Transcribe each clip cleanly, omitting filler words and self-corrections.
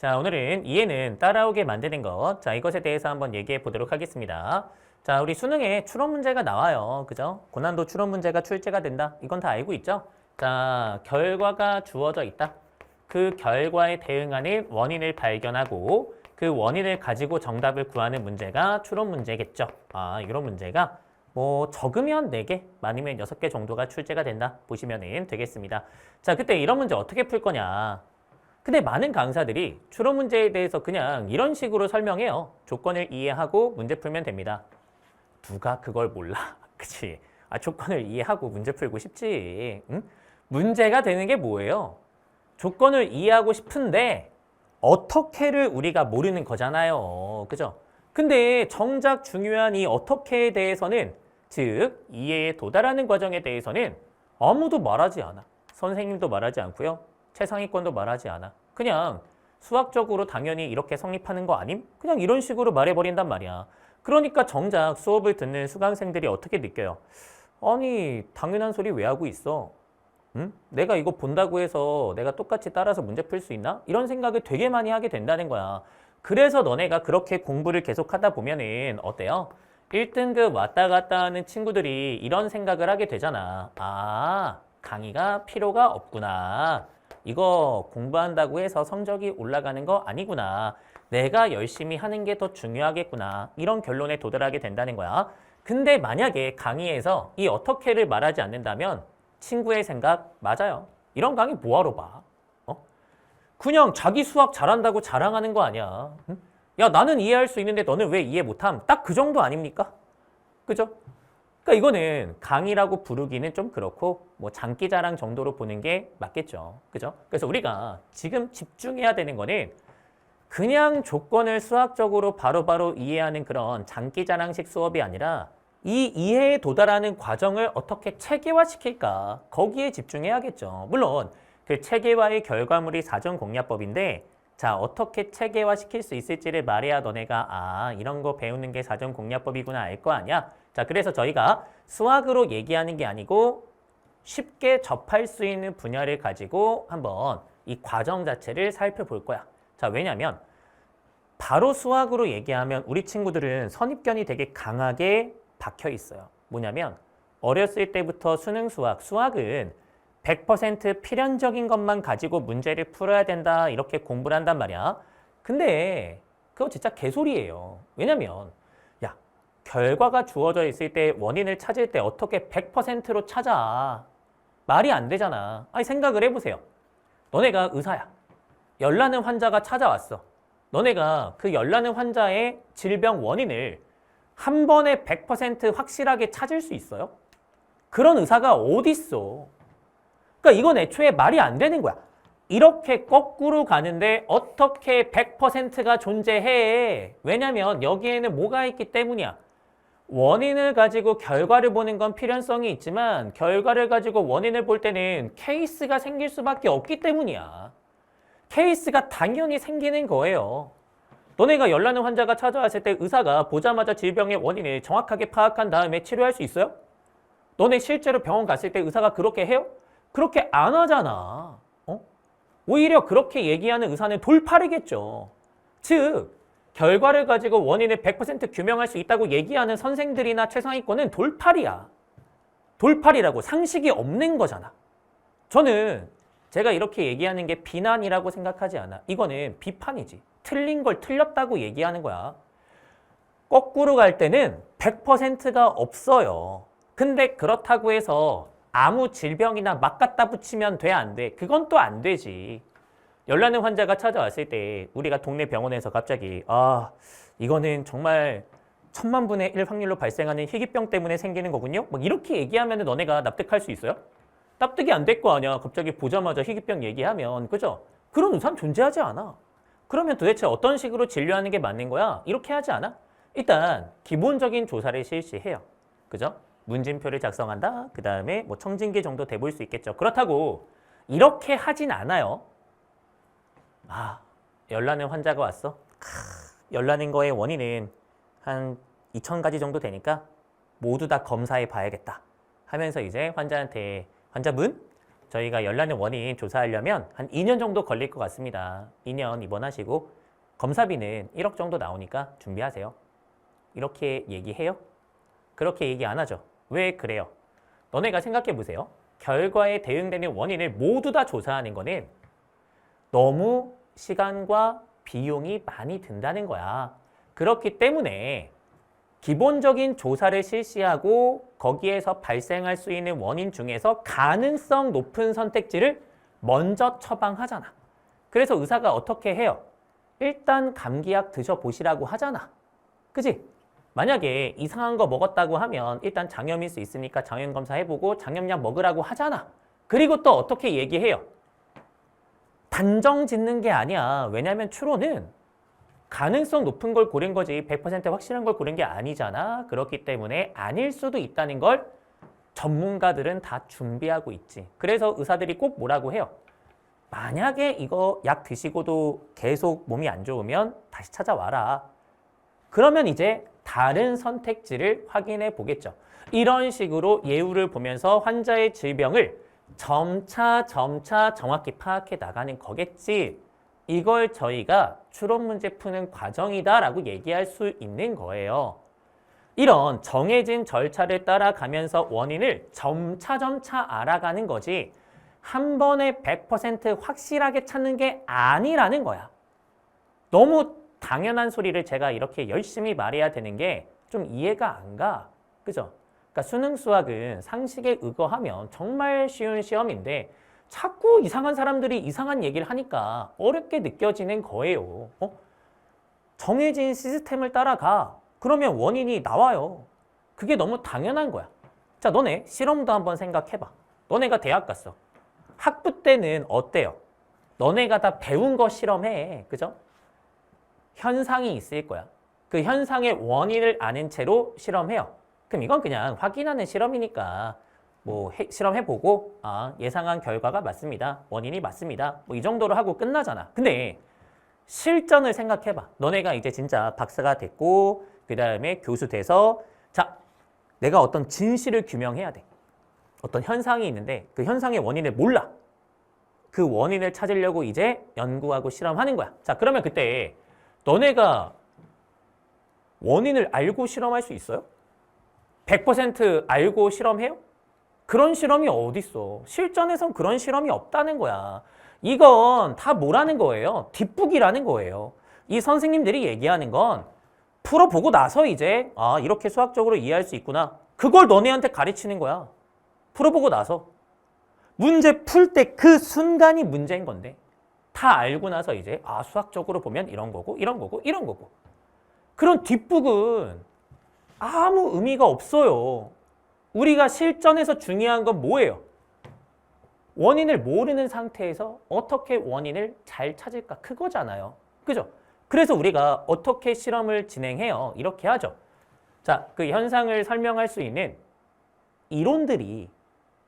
자, 오늘은 이해는 따라오게 만드는 것. 자, 이것에 대해서 한번 얘기해 보도록 하겠습니다. 자, 우리 수능에 추론 문제가 나와요. 그죠? 고난도 추론 문제가 출제가 된다. 이건 다 알고 있죠? 자, 결과가 주어져 있다. 그 결과에 대응하는 원인을 발견하고 그 원인을 가지고 정답을 구하는 문제가 추론 문제겠죠. 아, 이런 문제가 뭐 적으면 4개, 많으면 6개 정도가 출제가 된다. 보시면 되겠습니다. 자, 그때 이런 문제 어떻게 풀 거냐? 근데 많은 강사들이 추론 문제에 대해서 그냥 이런 식으로 설명해요. 조건을 이해하고 문제 풀면 됩니다. 누가 그걸 몰라? 그치? 아, 조건을 이해하고 문제 풀고 싶지. 응? 문제가 되는 게 뭐예요? 조건을 이해하고 싶은데 어떻게를 우리가 모르는 거잖아요. 그죠? 근데 정작 중요한 이 어떻게에 대해서는, 즉 이해에 도달하는 과정에 대해서는 아무도 말하지 않아. 선생님도 말하지 않고요. 최상위권도 말하지 않아. 그냥 수학적으로 당연히 이렇게 성립하는 거 아님? 그냥 이런 식으로 말해버린단 말이야. 그러니까 정작 수업을 듣는 수강생들이 어떻게 느껴요? 아니, 당연한 소리 왜 하고 있어? 응? 내가 이거 본다고 해서 내가 똑같이 따라서 문제 풀 수 있나? 이런 생각을 되게 많이 하게 된다는 거야. 그래서 너네가 그렇게 공부를 계속 하다 보면은 어때요? 1등급 왔다 갔다 하는 친구들이 이런 생각을 하게 되잖아. 아, 강의가 필요가 없구나. 이거 공부한다고 해서 성적이 올라가는 거 아니구나. 내가 열심히 하는 게 더 중요하겠구나. 이런 결론에 도달하게 된다는 거야. 근데 만약에 강의에서 이 어떻게를 말하지 않는다면 친구의 생각 맞아요. 이런 강의 뭐하러 봐? 그냥 자기 수학 잘한다고 자랑하는 거 아니야. 응? 야, 나는 이해할 수 있는데 너는 왜 이해 못함? 딱 그 정도 아닙니까? 그죠? 그러니까 이거는 강의라고 부르기는 좀 그렇고 뭐 장기자랑 정도로 보는 게 맞겠죠. 그죠? 그래서 우리가 지금 집중해야 되는 거는 그냥 조건을 수학적으로 바로바로 이해하는 그런 장기자랑식 수업이 아니라 이 이해에 도달하는 과정을 어떻게 체계화시킬까? 거기에 집중해야겠죠. 물론 그 체계화의 결과물이 사전공략법인데, 자, 어떻게 체계화시킬 수 있을지를 말해야 너네가 아, 이런 거 배우는 게 사전공략법이구나 알 거 아니야? 자, 그래서 저희가 수학으로 얘기하는 게 아니고 쉽게 접할 수 있는 분야를 가지고 한번 이 과정 자체를 살펴볼 거야. 자, 왜냐면 바로 수학으로 얘기하면 우리 친구들은 선입견이 되게 강하게 박혀 있어요. 뭐냐면 어렸을 때부터 수능 수학은 100% 필연적인 것만 가지고 문제를 풀어야 된다 이렇게 공부를 한단 말이야. 근데 그거 진짜 개소리예요. 왜냐면 야, 결과가 주어져 있을 때 원인을 찾을 때 어떻게 100%로 찾아? 말이 안 되잖아. 아니, 생각을 해보세요. 너네가 의사야. 열나는 환자가 찾아왔어. 너네가 그 열나는 환자의 질병 원인을 한 번에 100% 확실하게 찾을 수 있어요? 그런 의사가 어딨어? 그러니까 이건 애초에 말이 안 되는 거야. 이렇게 거꾸로 가는데 어떻게 100%가 존재해? 왜냐면 여기에는 뭐가 있기 때문이야. 원인을 가지고 결과를 보는 건 필연성이 있지만 결과를 가지고 원인을 볼 때는 케이스가 생길 수밖에 없기 때문이야. 케이스가 당연히 생기는 거예요. 너네가 열나는 환자가 찾아왔을 때 의사가 보자마자 질병의 원인을 정확하게 파악한 다음에 치료할 수 있어요? 너네 실제로 병원 갔을 때 의사가 그렇게 해요? 그렇게 안 하잖아. 오히려 그렇게 얘기하는 의사는 돌팔이겠죠. 즉, 결과를 가지고 원인을 100% 규명할 수 있다고 얘기하는 선생들이나 최상위권은 돌팔이야. 돌팔이라고, 상식이 없는 거잖아. 저는 제가 이렇게 얘기하는 게 비난이라고 생각하지 않아. 이거는 비판이지. 틀린 걸 틀렸다고 얘기하는 거야. 거꾸로 갈 때는 100%가 없어요. 근데 그렇다고 해서 아무 질병이나 막 갖다 붙이면 돼, 안 돼? 그건 또 안 되지. 열나는 환자가 찾아왔을 때 우리가 동네 병원에서 갑자기 아, 이거는 정말 1000만 분의 1 확률로 발생하는 희귀병 때문에 생기는 거군요? 막 이렇게 얘기하면 너네가 납득할 수 있어요? 납득이 안 될 거 아니야. 갑자기 보자마자 희귀병 얘기하면. 그죠? 그런 의사는 존재하지 않아. 그러면 도대체 어떤 식으로 진료하는 게 맞는 거야? 이렇게 하지 않아? 일단 기본적인 조사를 실시해요. 그죠? 문진표를 작성한다. 그 다음에 뭐 청진기 정도 돼볼 수 있겠죠. 그렇다고 이렇게 하진 않아요. 아, 열나는 환자가 왔어. 열나는 거의 원인은 한 2000가지 정도 되니까 모두 다 검사해 봐야겠다 하면서 이제 환자한테 환자분, 저희가 열나는 원인 조사하려면 한 2년 정도 걸릴 것 같습니다. 2년 입원하시고 검사비는 1억 정도 나오니까 준비하세요. 이렇게 얘기해요? 그렇게 얘기 안 하죠. 왜 그래요? 너네가 생각해 보세요. 결과에 대응되는 원인을 모두 다 조사하는 거는 너무 시간과 비용이 많이 든다는 거야. 그렇기 때문에 기본적인 조사를 실시하고 거기에서 발생할 수 있는 원인 중에서 가능성 높은 선택지를 먼저 처방하잖아. 그래서 의사가 어떻게 해요? 일단 감기약 드셔보시라고 하잖아. 그지? 만약에 이상한 거 먹었다고 하면 일단 장염일 수 있으니까 장염검사 해보고 장염약 먹으라고 하잖아. 그리고 또 어떻게 얘기해요? 단정 짓는 게 아니야. 왜냐하면 추론은 가능성 높은 걸 고른 거지 100% 확실한 걸 고른 게 아니잖아. 그렇기 때문에 아닐 수도 있다는 걸 전문가들은 다 준비하고 있지. 그래서 의사들이 꼭 뭐라고 해요? 만약에 이거 약 드시고도 계속 몸이 안 좋으면 다시 찾아와라. 그러면 이제 다른 선택지를 확인해 보겠죠. 이런 식으로 예후를 보면서 환자의 질병을 점차 정확히 파악해 나가는 거겠지. 이걸 저희가 추론 문제 푸는 과정이다라고 얘기할 수 있는 거예요. 이런 정해진 절차를 따라가면서 원인을 점차 알아가는 거지 한 번에 100% 확실하게 찾는 게 아니라는 거야. 너무 당연한 소리를 제가 이렇게 열심히 말해야 되는 게 좀 이해가 안 가. 그죠? 그러니까 수능 수학은 상식에 의거하면 정말 쉬운 시험인데 자꾸 이상한 사람들이 이상한 얘기를 하니까 어렵게 느껴지는 거예요. 정해진 시스템을 따라가. 그러면 원인이 나와요. 그게 너무 당연한 거야. 자, 너네 실험도 한번 생각해봐. 너네가 대학 갔어. 학부 때는 어때요? 너네가 다 배운 거 실험해. 그죠? 현상이 있을 거야. 그 현상의 원인을 아는 채로 실험해요. 그럼 이건 그냥 확인하는 실험이니까 뭐 실험해보고 예상한 결과가 맞습니다. 원인이 맞습니다. 뭐 이 정도로 하고 끝나잖아. 근데 실전을 생각해봐. 너네가 이제 진짜 박사가 됐고 그 다음에 교수 돼서 자, 내가 어떤 진실을 규명해야 돼. 어떤 현상이 있는데 그 현상의 원인을 몰라. 그 원인을 찾으려고 이제 연구하고 실험하는 거야. 자, 그러면 그때 너네가 원인을 알고 실험할 수 있어요? 100% 알고 실험해요? 그런 실험이 어딨어. 실전에선 그런 실험이 없다는 거야. 이건 다 뭐라는 거예요? 뒷북이라는 거예요. 이 선생님들이 얘기하는 건 풀어보고 나서 이제 이렇게 수학적으로 이해할 수 있구나. 그걸 너네한테 가르치는 거야. 풀어보고 나서. 문제 풀 때 그 순간이 문제인 건데 다 알고 나서 이제 수학적으로 보면 이런 거고 이런 거고 이런 거고. 그런 뒷북은 아무 의미가 없어요. 우리가 실전에서 중요한 건 뭐예요? 원인을 모르는 상태에서 어떻게 원인을 잘 찾을까? 그거잖아요. 그죠? 그래서 우리가 어떻게 실험을 진행해요? 이렇게 하죠. 자, 그 현상을 설명할 수 있는 이론들이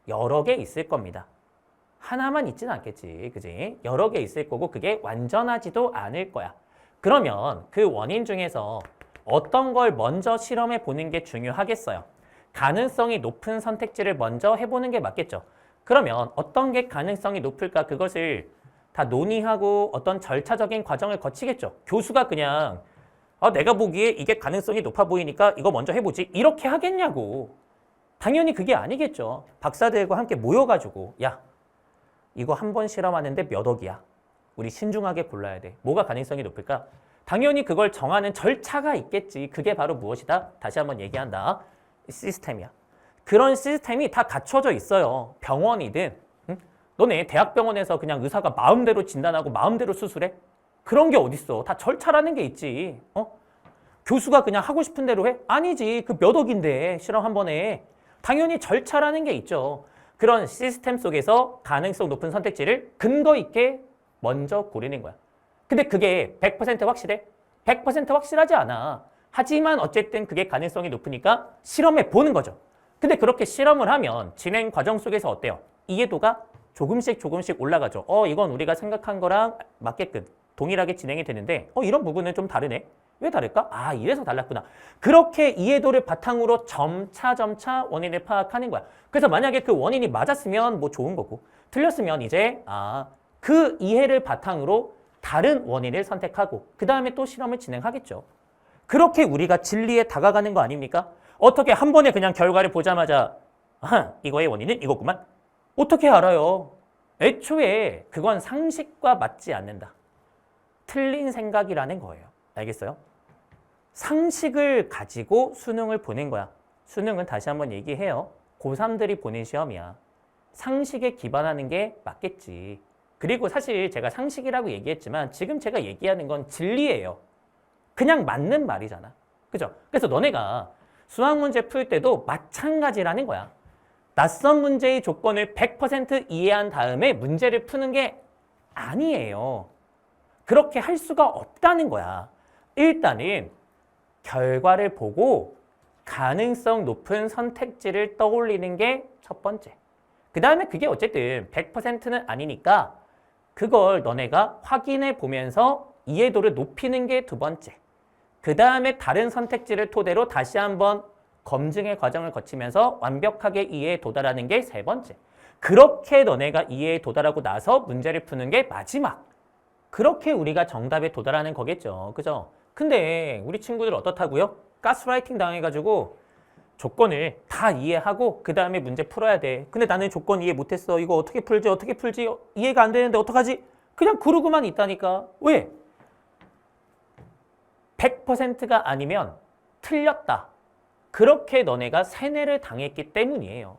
여러 개 있을 겁니다. 하나만 있진 않겠지. 그지? 여러 개 있을 거고 그게 완전하지도 않을 거야. 그러면 그 원인 중에서 어떤 걸 먼저 실험해 보는 게 중요하겠어요? 가능성이 높은 선택지를 먼저 해보는 게 맞겠죠. 그러면 어떤 게 가능성이 높을까 그것을 다 논의하고 어떤 절차적인 과정을 거치겠죠. 교수가 그냥 내가 보기에 이게 가능성이 높아 보이니까 이거 먼저 해보지 이렇게 하겠냐고. 당연히 그게 아니겠죠. 박사들과 함께 모여가지고 야 이거 한 번 실험하는데 몇 억이야. 우리 신중하게 골라야 돼. 뭐가 가능성이 높을까? 당연히 그걸 정하는 절차가 있겠지. 그게 바로 무엇이다? 다시 한번 얘기한다. 시스템이야. 그런 시스템이 다 갖춰져 있어요. 병원이든. 응? 너네 대학병원에서 그냥 의사가 마음대로 진단하고 마음대로 수술해? 그런 게 어딨어. 다 절차라는 게 있지. 교수가 그냥 하고 싶은 대로 해? 아니지. 그 몇 억인데 실험 한 번에. 당연히 절차라는 게 있죠. 그런 시스템 속에서 가능성 높은 선택지를 근거 있게 먼저 고르는 거야. 근데 그게 100% 확실해? 100% 확실하지 않아. 하지만 어쨌든 그게 가능성이 높으니까 실험해 보는 거죠. 근데 그렇게 실험을 하면 진행 과정 속에서 어때요? 이해도가 조금씩 올라가죠. 이건 우리가 생각한 거랑 맞게끔 동일하게 진행이 되는데 이런 부분은 좀 다르네. 왜 다를까? 아, 이래서 달랐구나. 그렇게 이해도를 바탕으로 점차 원인을 파악하는 거야. 그래서 만약에 그 원인이 맞았으면 뭐 좋은 거고 틀렸으면 이제 그 이해를 바탕으로 다른 원인을 선택하고 그 다음에 또 실험을 진행하겠죠. 그렇게 우리가 진리에 다가가는 거 아닙니까? 어떻게 한 번에 그냥 결과를 보자마자 이거의 원인은 이거구만. 어떻게 알아요? 애초에 그건 상식과 맞지 않는다. 틀린 생각이라는 거예요. 알겠어요? 상식을 가지고 수능을 보는 거야. 수능은 다시 한번 얘기해요. 고3들이 보는 시험이야. 상식에 기반하는 게 맞겠지. 그리고 사실 제가 상식이라고 얘기했지만 지금 제가 얘기하는 건 진리예요. 그냥 맞는 말이잖아. 그죠? 그래서 너네가 수학 문제 풀 때도 마찬가지라는 거야. 낯선 문제의 조건을 100% 이해한 다음에 문제를 푸는 게 아니에요. 그렇게 할 수가 없다는 거야. 일단은 결과를 보고 가능성 높은 선택지를 떠올리는 게 첫 번째. 그 다음에 그게 어쨌든 100%는 아니니까 그걸 너네가 확인해 보면서 이해도를 높이는 게 두 번째. 그 다음에 다른 선택지를 토대로 다시 한번 검증의 과정을 거치면서 완벽하게 이해에 도달하는 게 세 번째. 그렇게 너네가 이해에 도달하고 나서 문제를 푸는 게 마지막. 그렇게 우리가 정답에 도달하는 거겠죠. 그죠? 근데 우리 친구들 어떻다고요? 가스라이팅 당해가지고 조건을 다 이해하고 그 다음에 문제 풀어야 돼. 근데 나는 조건 이해 못했어. 이거 어떻게 풀지? 이해가 안 되는데 어떡하지? 그냥 그러고만 있다니까. 왜? 100%가 아니면 틀렸다. 그렇게 너네가 세뇌를 당했기 때문이에요.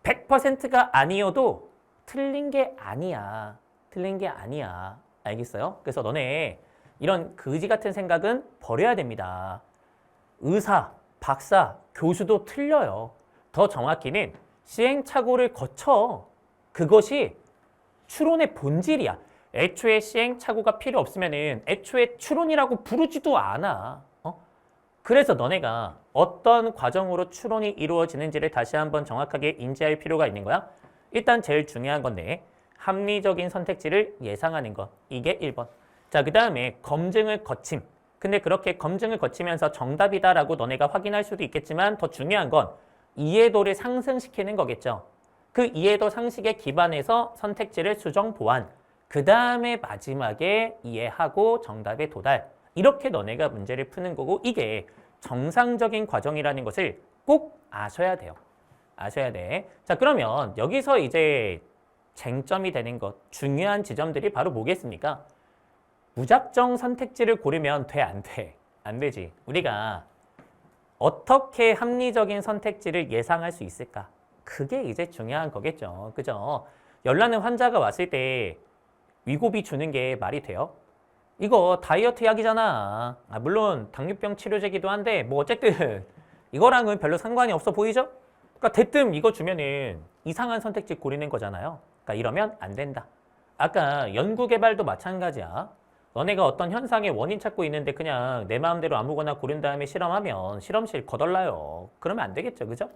100%가 아니어도 틀린 게 아니야. 틀린 게 아니야. 알겠어요? 그래서 너네 이런 거지 같은 생각은 버려야 됩니다. 의사, 박사, 교수도 틀려요. 더 정확히는 시행착오를 거쳐. 그것이 추론의 본질이야. 애초에 시행착오가 필요 없으면은 애초에 추론이라고 부르지도 않아. 그래서 너네가 어떤 과정으로 추론이 이루어지는지를 다시 한번 정확하게 인지할 필요가 있는 거야. 일단 제일 중요한 건데 합리적인 선택지를 예상하는 것. 이게 1번. 자, 그 다음에 검증을 거침. 근데 그렇게 검증을 거치면서 정답이다라고 너네가 확인할 수도 있겠지만 더 중요한 건 이해도를 상승시키는 거겠죠. 그 이해도 상식에 기반해서 선택지를 수정 보완. 그 다음에 마지막에 이해하고 정답에 도달. 이렇게 너네가 문제를 푸는 거고 이게 정상적인 과정이라는 것을 꼭 아셔야 돼요. 아셔야 돼. 자, 그러면 여기서 이제 쟁점이 되는 것, 중요한 지점들이 바로 뭐겠습니까? 무작정 선택지를 고르면 돼, 안 돼? 안 되지. 우리가 어떻게 합리적인 선택지를 예상할 수 있을까? 그게 이제 중요한 거겠죠. 그죠? 열나는 환자가 왔을 때 위고비 주는 게 말이 돼요? 이거 다이어트 약이잖아. 물론 당뇨병 치료제기도 한데 뭐 어쨌든 이거랑은 별로 상관이 없어 보이죠? 그러니까 대뜸 이거 주면은 이상한 선택지 고르는 거잖아요. 그러니까 이러면 안 된다. 아까 연구개발도 마찬가지야. 너네가 어떤 현상의 원인 찾고 있는데 그냥 내 마음대로 아무거나 고른 다음에 실험하면 실험실 거덜나요. 그러면 안 되겠죠. 그죠?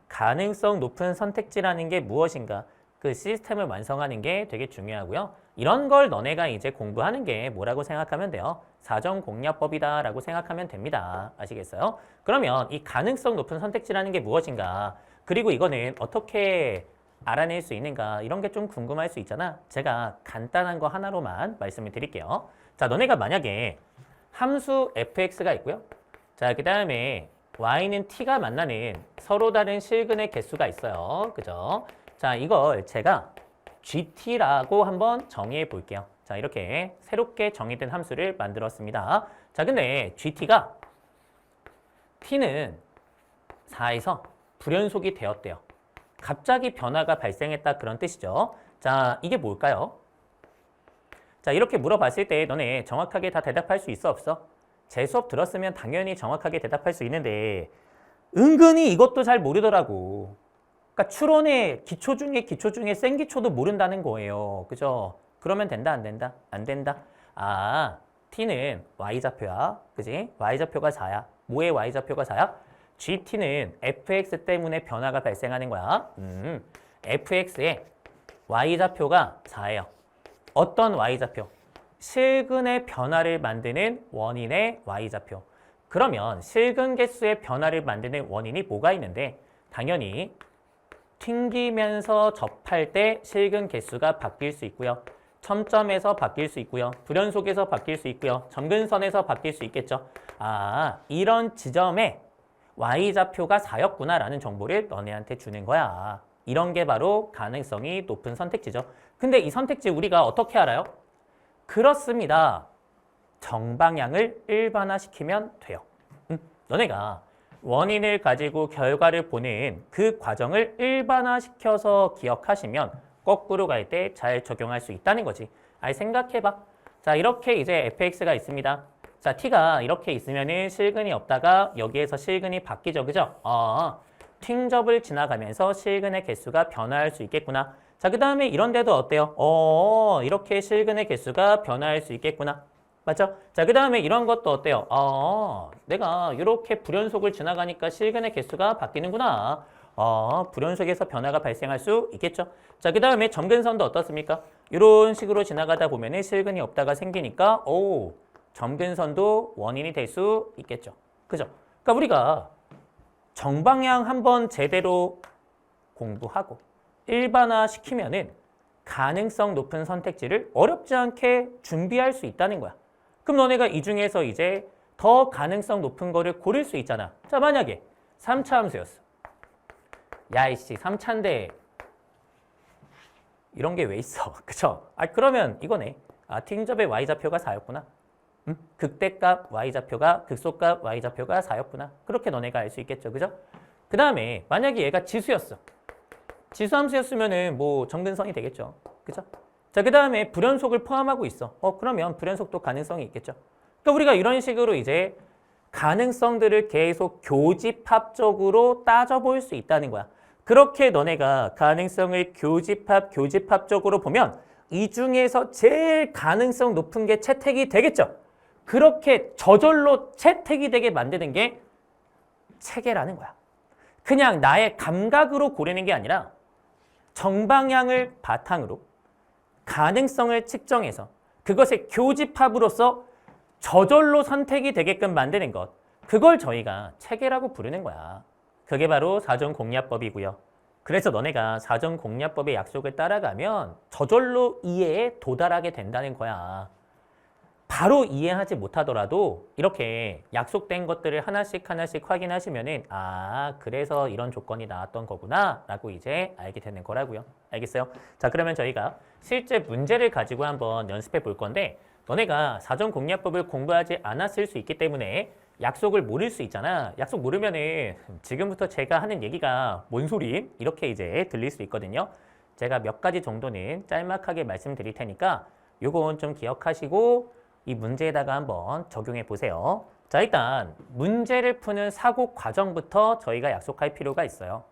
가능성 높은 선택지라는 게 무엇인가? 그 시스템을 완성하는 게 되게 중요하고요. 이런 걸 너네가 이제 공부하는 게 뭐라고 생각하면 돼요? 사전공략법이다라고 생각하면 됩니다. 아시겠어요? 그러면 이 가능성 높은 선택지라는 게 무엇인가? 그리고 이거는 어떻게 알아낼 수 있는가? 이런 게 좀 궁금할 수 있잖아. 제가 간단한 거 하나로만 말씀을 드릴게요. 자, 너네가 만약에 함수 fx가 있고요. 자, 그 다음에 y는 t가 만나는 서로 다른 실근의 개수가 있어요. 그죠? 자, 이걸 제가 gt라고 한번 정의해 볼게요. 자, 이렇게 새롭게 정의된 함수를 만들었습니다. 자, 근데 gt가 t는 4에서 불연속이 되었대요. 갑자기 변화가 발생했다 그런 뜻이죠. 자, 이게 뭘까요? 자, 이렇게 물어봤을 때 너네 정확하게 다 대답할 수 있어 없어? 제 수업 들었으면 당연히 정확하게 대답할 수 있는데 은근히 이것도 잘 모르더라고. 그러니까 추론의 기초 중에 생기초도 모른다는 거예요. 그죠? 그러면 된다, 안 된다? 안 된다. t는 y좌표야. 그지? y좌표가 4야. 뭐의 y좌표가 4야? gt는 fx 때문에 변화가 발생하는 거야. fx의 y좌표가 4예요. 어떤 y좌표? 실근의 변화를 만드는 원인의 y좌표. 그러면 실근 개수의 변화를 만드는 원인이 뭐가 있는데 당연히 튕기면서 접할 때 실근 개수가 바뀔 수 있고요. 첨점에서 바뀔 수 있고요. 불연속에서 바뀔 수 있고요. 점근선에서 바뀔 수 있겠죠. 아, 이런 지점에 y좌표가 4였구나 라는 정보를 너네한테 주는 거야. 이런 게 바로 가능성이 높은 선택지죠. 근데 이 선택지 우리가 어떻게 알아요? 그렇습니다. 정방향을 일반화시키면 돼요. 너네가 원인을 가지고 결과를 보는 그 과정을 일반화시켜서 기억하시면 거꾸로 갈 때 잘 적용할 수 있다는 거지. 아니 생각해봐. 자, 이렇게 이제 fx가 있습니다. 자, t가 이렇게 있으면은 실근이 없다가 여기에서 실근이 바뀌죠. 그죠? 튕접을 지나가면서 실근의 개수가 변화할 수 있겠구나. 자, 그 다음에 이런 데도 어때요? 이렇게 실근의 개수가 변화할 수 있겠구나. 맞죠? 자, 그 다음에 이런 것도 어때요? 내가 이렇게 불연속을 지나가니까 실근의 개수가 바뀌는구나. 불연속에서 변화가 발생할 수 있겠죠? 자, 그 다음에 점근선도 어떻습니까? 이런 식으로 지나가다 보면 실근이 없다가 생기니까, 점근선도 원인이 될 수 있겠죠. 그죠? 그러니까 우리가 정방향 한번 제대로 공부하고 일반화 시키면은 가능성 높은 선택지를 어렵지 않게 준비할 수 있다는 거야. 그럼 너네가 이 중에서 이제 더 가능성 높은 거를 고를 수 있잖아. 자, 만약에 3차 함수였어. 야, 이씨, 3차인데 이런 게 왜 있어? 그쵸? 그러면 이거네. 팅접의 y좌표가 4였구나. 극대값 y좌표가, 극소값 y좌표가 4였구나. 그렇게 너네가 알 수 있겠죠. 그죠? 그 다음에 만약에 얘가 지수였어. 지수함수였으면은 뭐 점근선이 되겠죠. 그죠? 자, 그 다음에 불연속을 포함하고 있어. 그러면 불연속도 가능성이 있겠죠. 그러니까 우리가 이런 식으로 이제 가능성들을 계속 교집합적으로 따져볼 수 있다는 거야. 그렇게 너네가 가능성을 교집합적으로 보면 이 중에서 제일 가능성 높은 게 채택이 되겠죠. 그렇게 저절로 채택이 되게 만드는 게 체계라는 거야. 그냥 나의 감각으로 고르는 게 아니라 정방향을 바탕으로 가능성을 측정해서 그것의 교집합으로서 저절로 선택이 되게끔 만드는 것. 그걸 저희가 체계라고 부르는 거야. 그게 바로 사전공략법이고요. 그래서 너네가 사전공략법의 약속을 따라가면 저절로 이해에 도달하게 된다는 거야. 바로 이해하지 못하더라도 이렇게 약속된 것들을 하나씩 확인하시면은 그래서 이런 조건이 나왔던 거구나 라고 이제 알게 되는 거라고요. 알겠어요? 자, 그러면 저희가 실제 문제를 가지고 한번 연습해 볼 건데 너네가 사전공략법을 공부하지 않았을 수 있기 때문에 약속을 모를 수 있잖아. 약속 모르면은 지금부터 제가 하는 얘기가 뭔 소리? 이렇게 이제 들릴 수 있거든요. 제가 몇 가지 정도는 짤막하게 말씀드릴 테니까 요건 좀 기억하시고 이 문제에다가 한번 적용해 보세요. 자, 일단 문제를 푸는 사고 과정부터 저희가 약속할 필요가 있어요.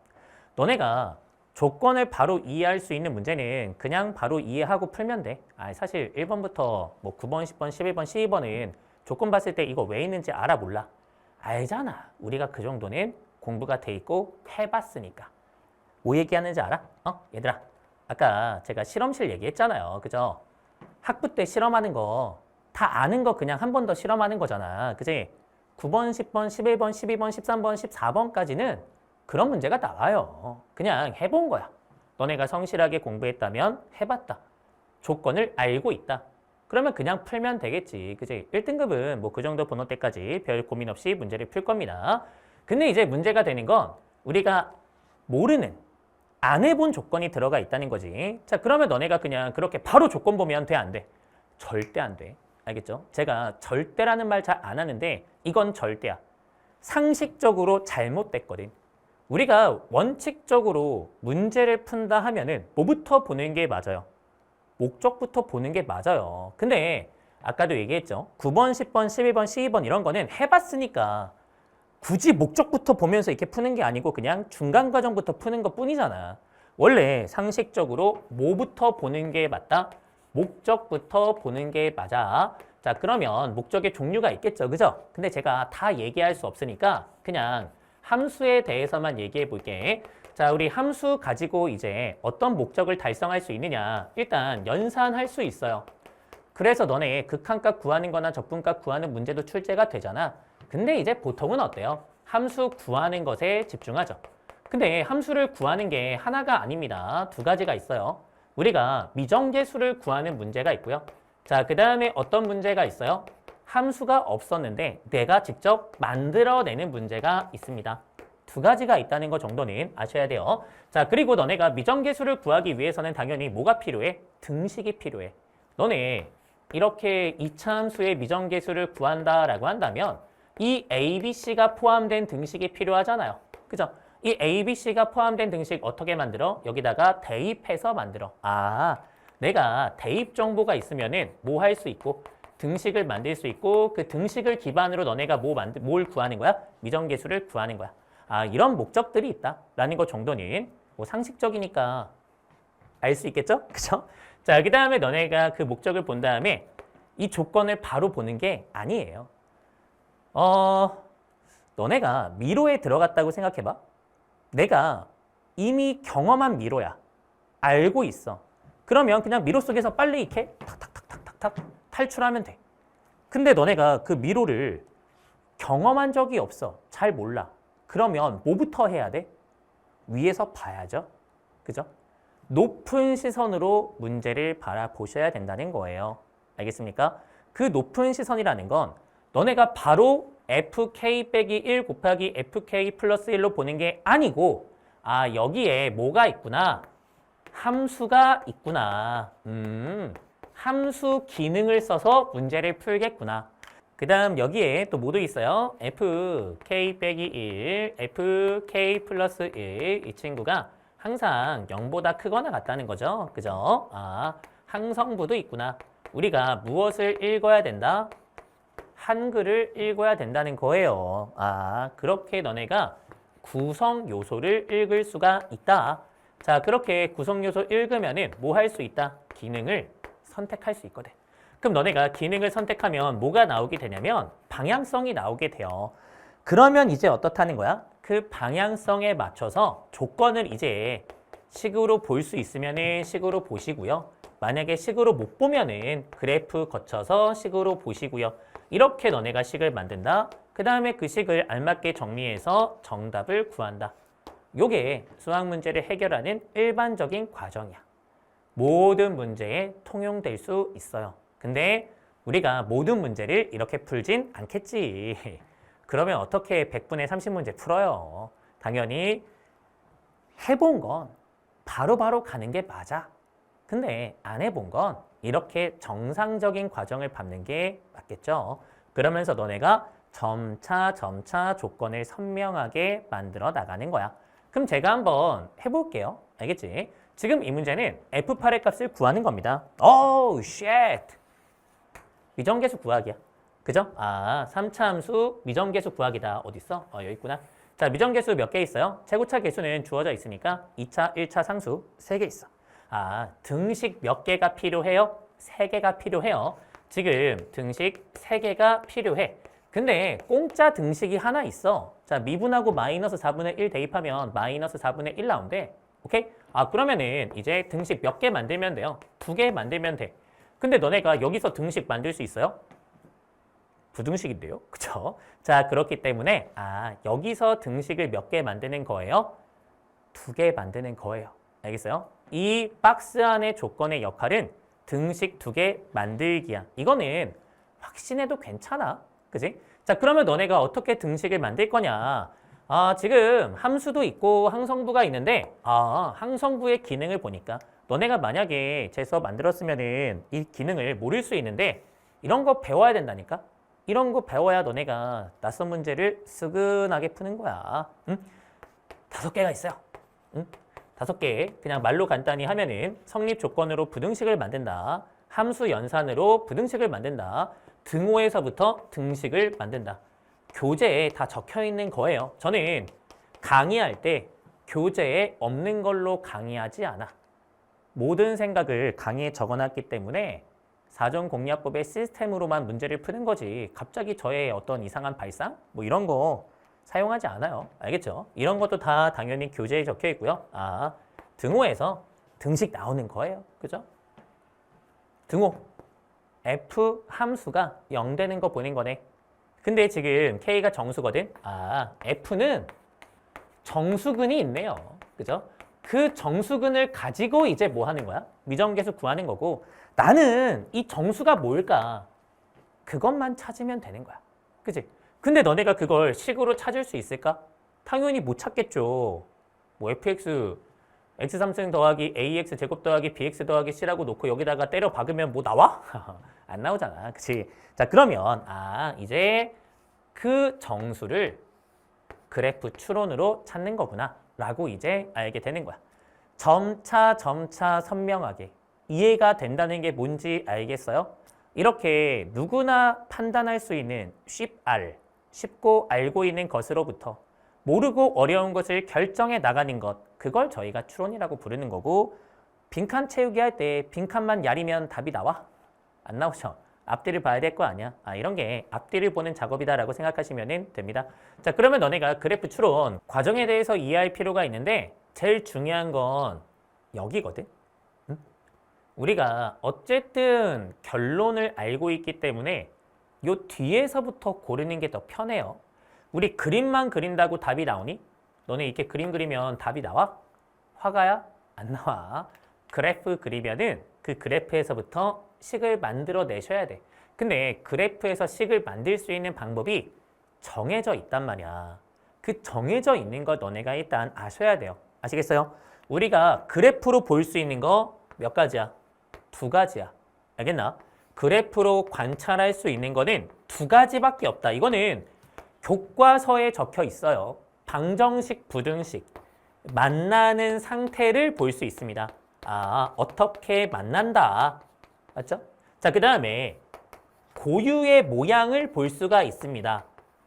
너네가 조건을 바로 이해할 수 있는 문제는 그냥 바로 이해하고 풀면 돼. 사실 1번부터 뭐 9번, 10번, 11번, 12번은 조건 봤을 때 이거 왜 있는지 알아 몰라? 알잖아. 우리가 그 정도는 공부가 돼 있고 해봤으니까. 뭐 얘기하는지 알아? 얘들아. 아까 제가 실험실 얘기했잖아요. 그죠? 학부 때 실험하는 거 다 아는 거 그냥 한 번 더 실험하는 거잖아. 그지? 9번, 10번, 11번, 12번, 13번, 14번까지는 그런 문제가 나와요. 그냥 해본 거야. 너네가 성실하게 공부했다면 해봤다. 조건을 알고 있다. 그러면 그냥 풀면 되겠지. 그지? 1등급은 뭐 그 정도 번호 때까지 별 고민 없이 문제를 풀 겁니다. 근데 이제 문제가 되는 건 우리가 모르는, 안 해본 조건이 들어가 있다는 거지. 자, 그러면 너네가 그냥 그렇게 바로 조건 보면 돼, 안 돼? 절대 안 돼. 알겠죠? 제가 절대라는 말 잘 안 하는데 이건 절대야. 상식적으로 잘못됐거든. 우리가 원칙적으로 문제를 푼다 하면은 뭐부터 보는 게 맞아요? 목적부터 보는 게 맞아요. 근데 아까도 얘기했죠. 9번, 10번, 11번, 12번 이런 거는 해봤으니까 굳이 목적부터 보면서 이렇게 푸는 게 아니고 그냥 중간 과정부터 푸는 것 뿐이잖아. 원래 상식적으로 뭐부터 보는 게 맞다? 목적부터 보는 게 맞아. 자, 그러면 목적의 종류가 있겠죠. 그죠? 근데 제가 다 얘기할 수 없으니까 그냥 함수에 대해서만 얘기해 볼게. 자, 우리 함수 가지고 이제 어떤 목적을 달성할 수 있느냐. 일단 연산할 수 있어요. 그래서 너네 극한값 구하는 거나 적분값 구하는 문제도 출제가 되잖아. 근데 이제 보통은 어때요? 함수 구하는 것에 집중하죠. 근데 함수를 구하는 게 하나가 아닙니다. 두 가지가 있어요. 우리가 미정계수를 구하는 문제가 있고요. 자, 그 다음에 어떤 문제가 있어요? 함수가 없었는데 내가 직접 만들어내는 문제가 있습니다. 두 가지가 있다는 거 정도는 아셔야 돼요. 자, 그리고 너네가 미정계수를 구하기 위해서는 당연히 뭐가 필요해? 등식이 필요해. 너네 이렇게 2차 함수의 미정계수를 구한다라고 한다면 이 ABC가 포함된 등식이 필요하잖아요. 그죠? 이 ABC가 포함된 등식 어떻게 만들어? 여기다가 대입해서 만들어. 아, 내가 대입 정보가 있으면은 뭐 할 수 있고 등식을 만들 수 있고 그 등식을 기반으로 너네가 뭘 구하는 거야? 미정계수를 구하는 거야. 아, 이런 목적들이 있다라는 것 정도는 뭐 상식적이니까 알 수 있겠죠? 그죠? 자, 그 다음에 너네가 그 목적을 본 다음에 이 조건을 바로 보는 게 아니에요. 너네가 미로에 들어갔다고 생각해봐. 내가 이미 경험한 미로야. 알고 있어. 그러면 그냥 미로 속에서 빨리 이렇게 탁탁탁탁탁탁 탈출하면 돼. 근데 너네가 그 미로를 경험한 적이 없어. 잘 몰라. 그러면 뭐부터 해야 돼? 위에서 봐야죠. 그죠? 높은 시선으로 문제를 바라보셔야 된다는 거예요. 알겠습니까? 그 높은 시선이라는 건 너네가 바로 fk 빼기 1 곱하기 fk 플러스 1로 보는 게 아니고 아, 여기에 뭐가 있구나. 함수가 있구나. 함수 기능을 써서 문제를 풀겠구나. 그 다음 여기에 또 뭐도 있어요? fk 빼기 1, fk 플러스 1 이 친구가 항상 0보다 크거나 같다는 거죠. 그죠? 아, 항성부도 있구나. 우리가 무엇을 읽어야 된다? 한글을 읽어야 된다는 거예요. 아, 그렇게 너네가 구성 요소를 읽을 수가 있다. 자, 그렇게 구성 요소 읽으면은 뭐 할 수 있다? 기능을 선택할 수 있거든. 그럼 너네가 기능을 선택하면 뭐가 나오게 되냐면 방향성이 나오게 돼요. 그러면 이제 어떻다는 거야? 그 방향성에 맞춰서 조건을 이제 식으로 볼 수 있으면은 식으로 보시고요. 만약에 식으로 못 보면은 그래프 거쳐서 식으로 보시고요. 이렇게 너네가 식을 만든다. 그 다음에 그 식을 알맞게 정리해서 정답을 구한다. 요게 수학 문제를 해결하는 일반적인 과정이야. 모든 문제에 통용될 수 있어요. 근데 우리가 모든 문제를 이렇게 풀진 않겠지. 그러면 어떻게 100분의 30문제 풀어요? 당연히 해본 건 바로바로 가는 게 맞아. 근데 안 해본 건 이렇게 정상적인 과정을 밟는 게 맞겠죠. 그러면서 너네가 점차 조건을 선명하게 만들어 나가는 거야. 그럼 제가 한번 해볼게요. 알겠지? 지금 이 문제는 F8의 값을 구하는 겁니다. 오우, 쉣! 미정계수 구하기야. 그죠? 아, 3차 함수 미정계수 구하기다. 어디 있어? 여기 있구나. 자, 미정계수 몇 개 있어요? 최고차 계수는 주어져 있으니까 2차, 1차 상수 3개 있어. 아, 등식 몇 개가 필요해요? 3개가 필요해요. 지금 등식 3개가 필요해. 근데 공짜 등식이 하나 있어. 자, 미분하고 마이너스 4분의 1 대입하면 마이너스 4분의 1 나온대. 오케이? 아, 그러면은 이제 등식 몇 개 만들면 돼요? 2개 만들면 돼. 근데 너네가 여기서 등식 만들 수 있어요? 부등식인데요. 그쵸? 자, 그렇기 때문에 여기서 등식을 몇 개 만드는 거예요? 2개 만드는 거예요. 알겠어요? 이 박스 안의 조건의 역할은 등식 2개 만들기야. 이거는 확신해도 괜찮아. 그지? 자, 그러면 너네가 어떻게 등식을 만들 거냐? 지금 함수도 있고 항성부가 있는데 항성부의 기능을 보니까 너네가 만약에 제 수업 만들었으면은 이 기능을 모를 수 있는데 이런 거 배워야 된다니까? 이런 거 배워야 너네가 낯선 문제를 스근하게 푸는 거야. 응? 5개가 있어요. 응? 5개 그냥 말로 간단히 하면은 성립 조건으로 부등식을 만든다. 함수 연산으로 부등식을 만든다. 등호에서부터 등식을 만든다. 교재에 다 적혀 있는 거예요. 저는 강의할 때 교재에 없는 걸로 강의하지 않아. 모든 생각을 강의에 적어놨기 때문에 사전공략법의 시스템으로만 문제를 푸는 거지. 갑자기 저의 어떤 이상한 발상? 뭐 이런 거 사용하지 않아요. 알겠죠? 이런 것도 다 당연히 교재에 적혀 있고요. 등호에서 등식 나오는 거예요. 그죠? 등호. f 함수가 0 되는 거 보는 거네. 근데 지금 k가 정수거든. 아, f는 정수근이 있네요. 그죠? 그 정수근을 가지고 이제 뭐 하는 거야? 미정계수 구하는 거고, 나는 이 정수가 뭘까? 그것만 찾으면 되는 거야. 그치? 근데 너네가 그걸 식으로 찾을 수 있을까? 당연히 못 찾겠죠. 뭐 fx, x3승 더하기 ax 제곱 더하기 bx 더하기 c라고 놓고 여기다가 때려 박으면 뭐 나와? 안 나오잖아. 그치? 자, 그러면 이제 그 정수를 그래프 추론으로 찾는 거구나 라고 이제 알게 되는 거야. 점차 선명하게 이해가 된다는 게 뭔지 알겠어요? 이렇게 누구나 판단할 수 있는 쉽고 알고 있는 것으로부터 모르고 어려운 것을 결정해 나가는 것, 그걸 저희가 추론이라고 부르는 거고, 빈칸 채우기 할 때 빈칸만 야리면 답이 나와? 안 나오죠. 앞뒤를 봐야 될 거 아니야. 이런 게 앞뒤를 보는 작업이다라고 생각하시면 됩니다. 자, 그러면 너네가 그래프 추론 과정에 대해서 이해할 필요가 있는데 제일 중요한 건 여기거든. 응? 우리가 어쨌든 결론을 알고 있기 때문에 요 뒤에서부터 고르는 게 더 편해요. 우리 그림만 그린다고 답이 나오니? 너네 이렇게 그림 그리면 답이 나와? 화가야? 안 나와. 그래프 그리면은 그 그래프에서부터 식을 만들어 내셔야 돼. 근데 그래프에서 식을 만들 수 있는 방법이 정해져 있단 말이야. 그 정해져 있는 걸 너네가 일단 아셔야 돼요. 아시겠어요? 우리가 그래프로 볼 수 있는 거 몇 가지야? 2가지야. 알겠나? 그래프로 관찰할 수 있는 거는 2가지밖에 없다. 이거는 교과서에 적혀 있어요. 방정식, 부등식. 만나는 상태를 볼 수 있습니다. 어떻게 만난다. 맞죠? 자, 그 다음에 고유의 모양을 볼 수가 있습니다.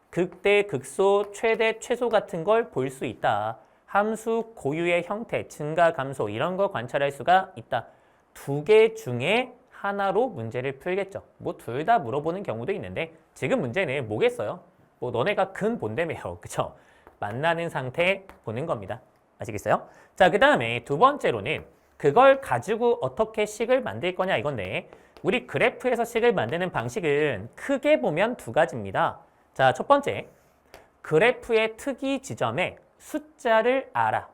극대, 극소, 최대, 최소 같은 걸 볼 수 있다. 함수 고유의 형태, 증가, 감소 이런 거 관찰할 수가 있다. 2개 중에 하나로 문제를 풀겠죠. 뭐 둘 다 물어보는 경우도 있는데 지금 문제는 뭐겠어요? 뭐 너네가 근 본다며요. 그쵸? 만나는 상태 보는 겁니다. 아시겠어요? 자, 그 다음에 2번째로는 그걸 가지고 어떻게 식을 만들 거냐 이건데, 우리 그래프에서 식을 만드는 방식은 크게 보면 2가지입니다. 자, 첫 번째, 그래프의 특이 지점에 숫자를 알아.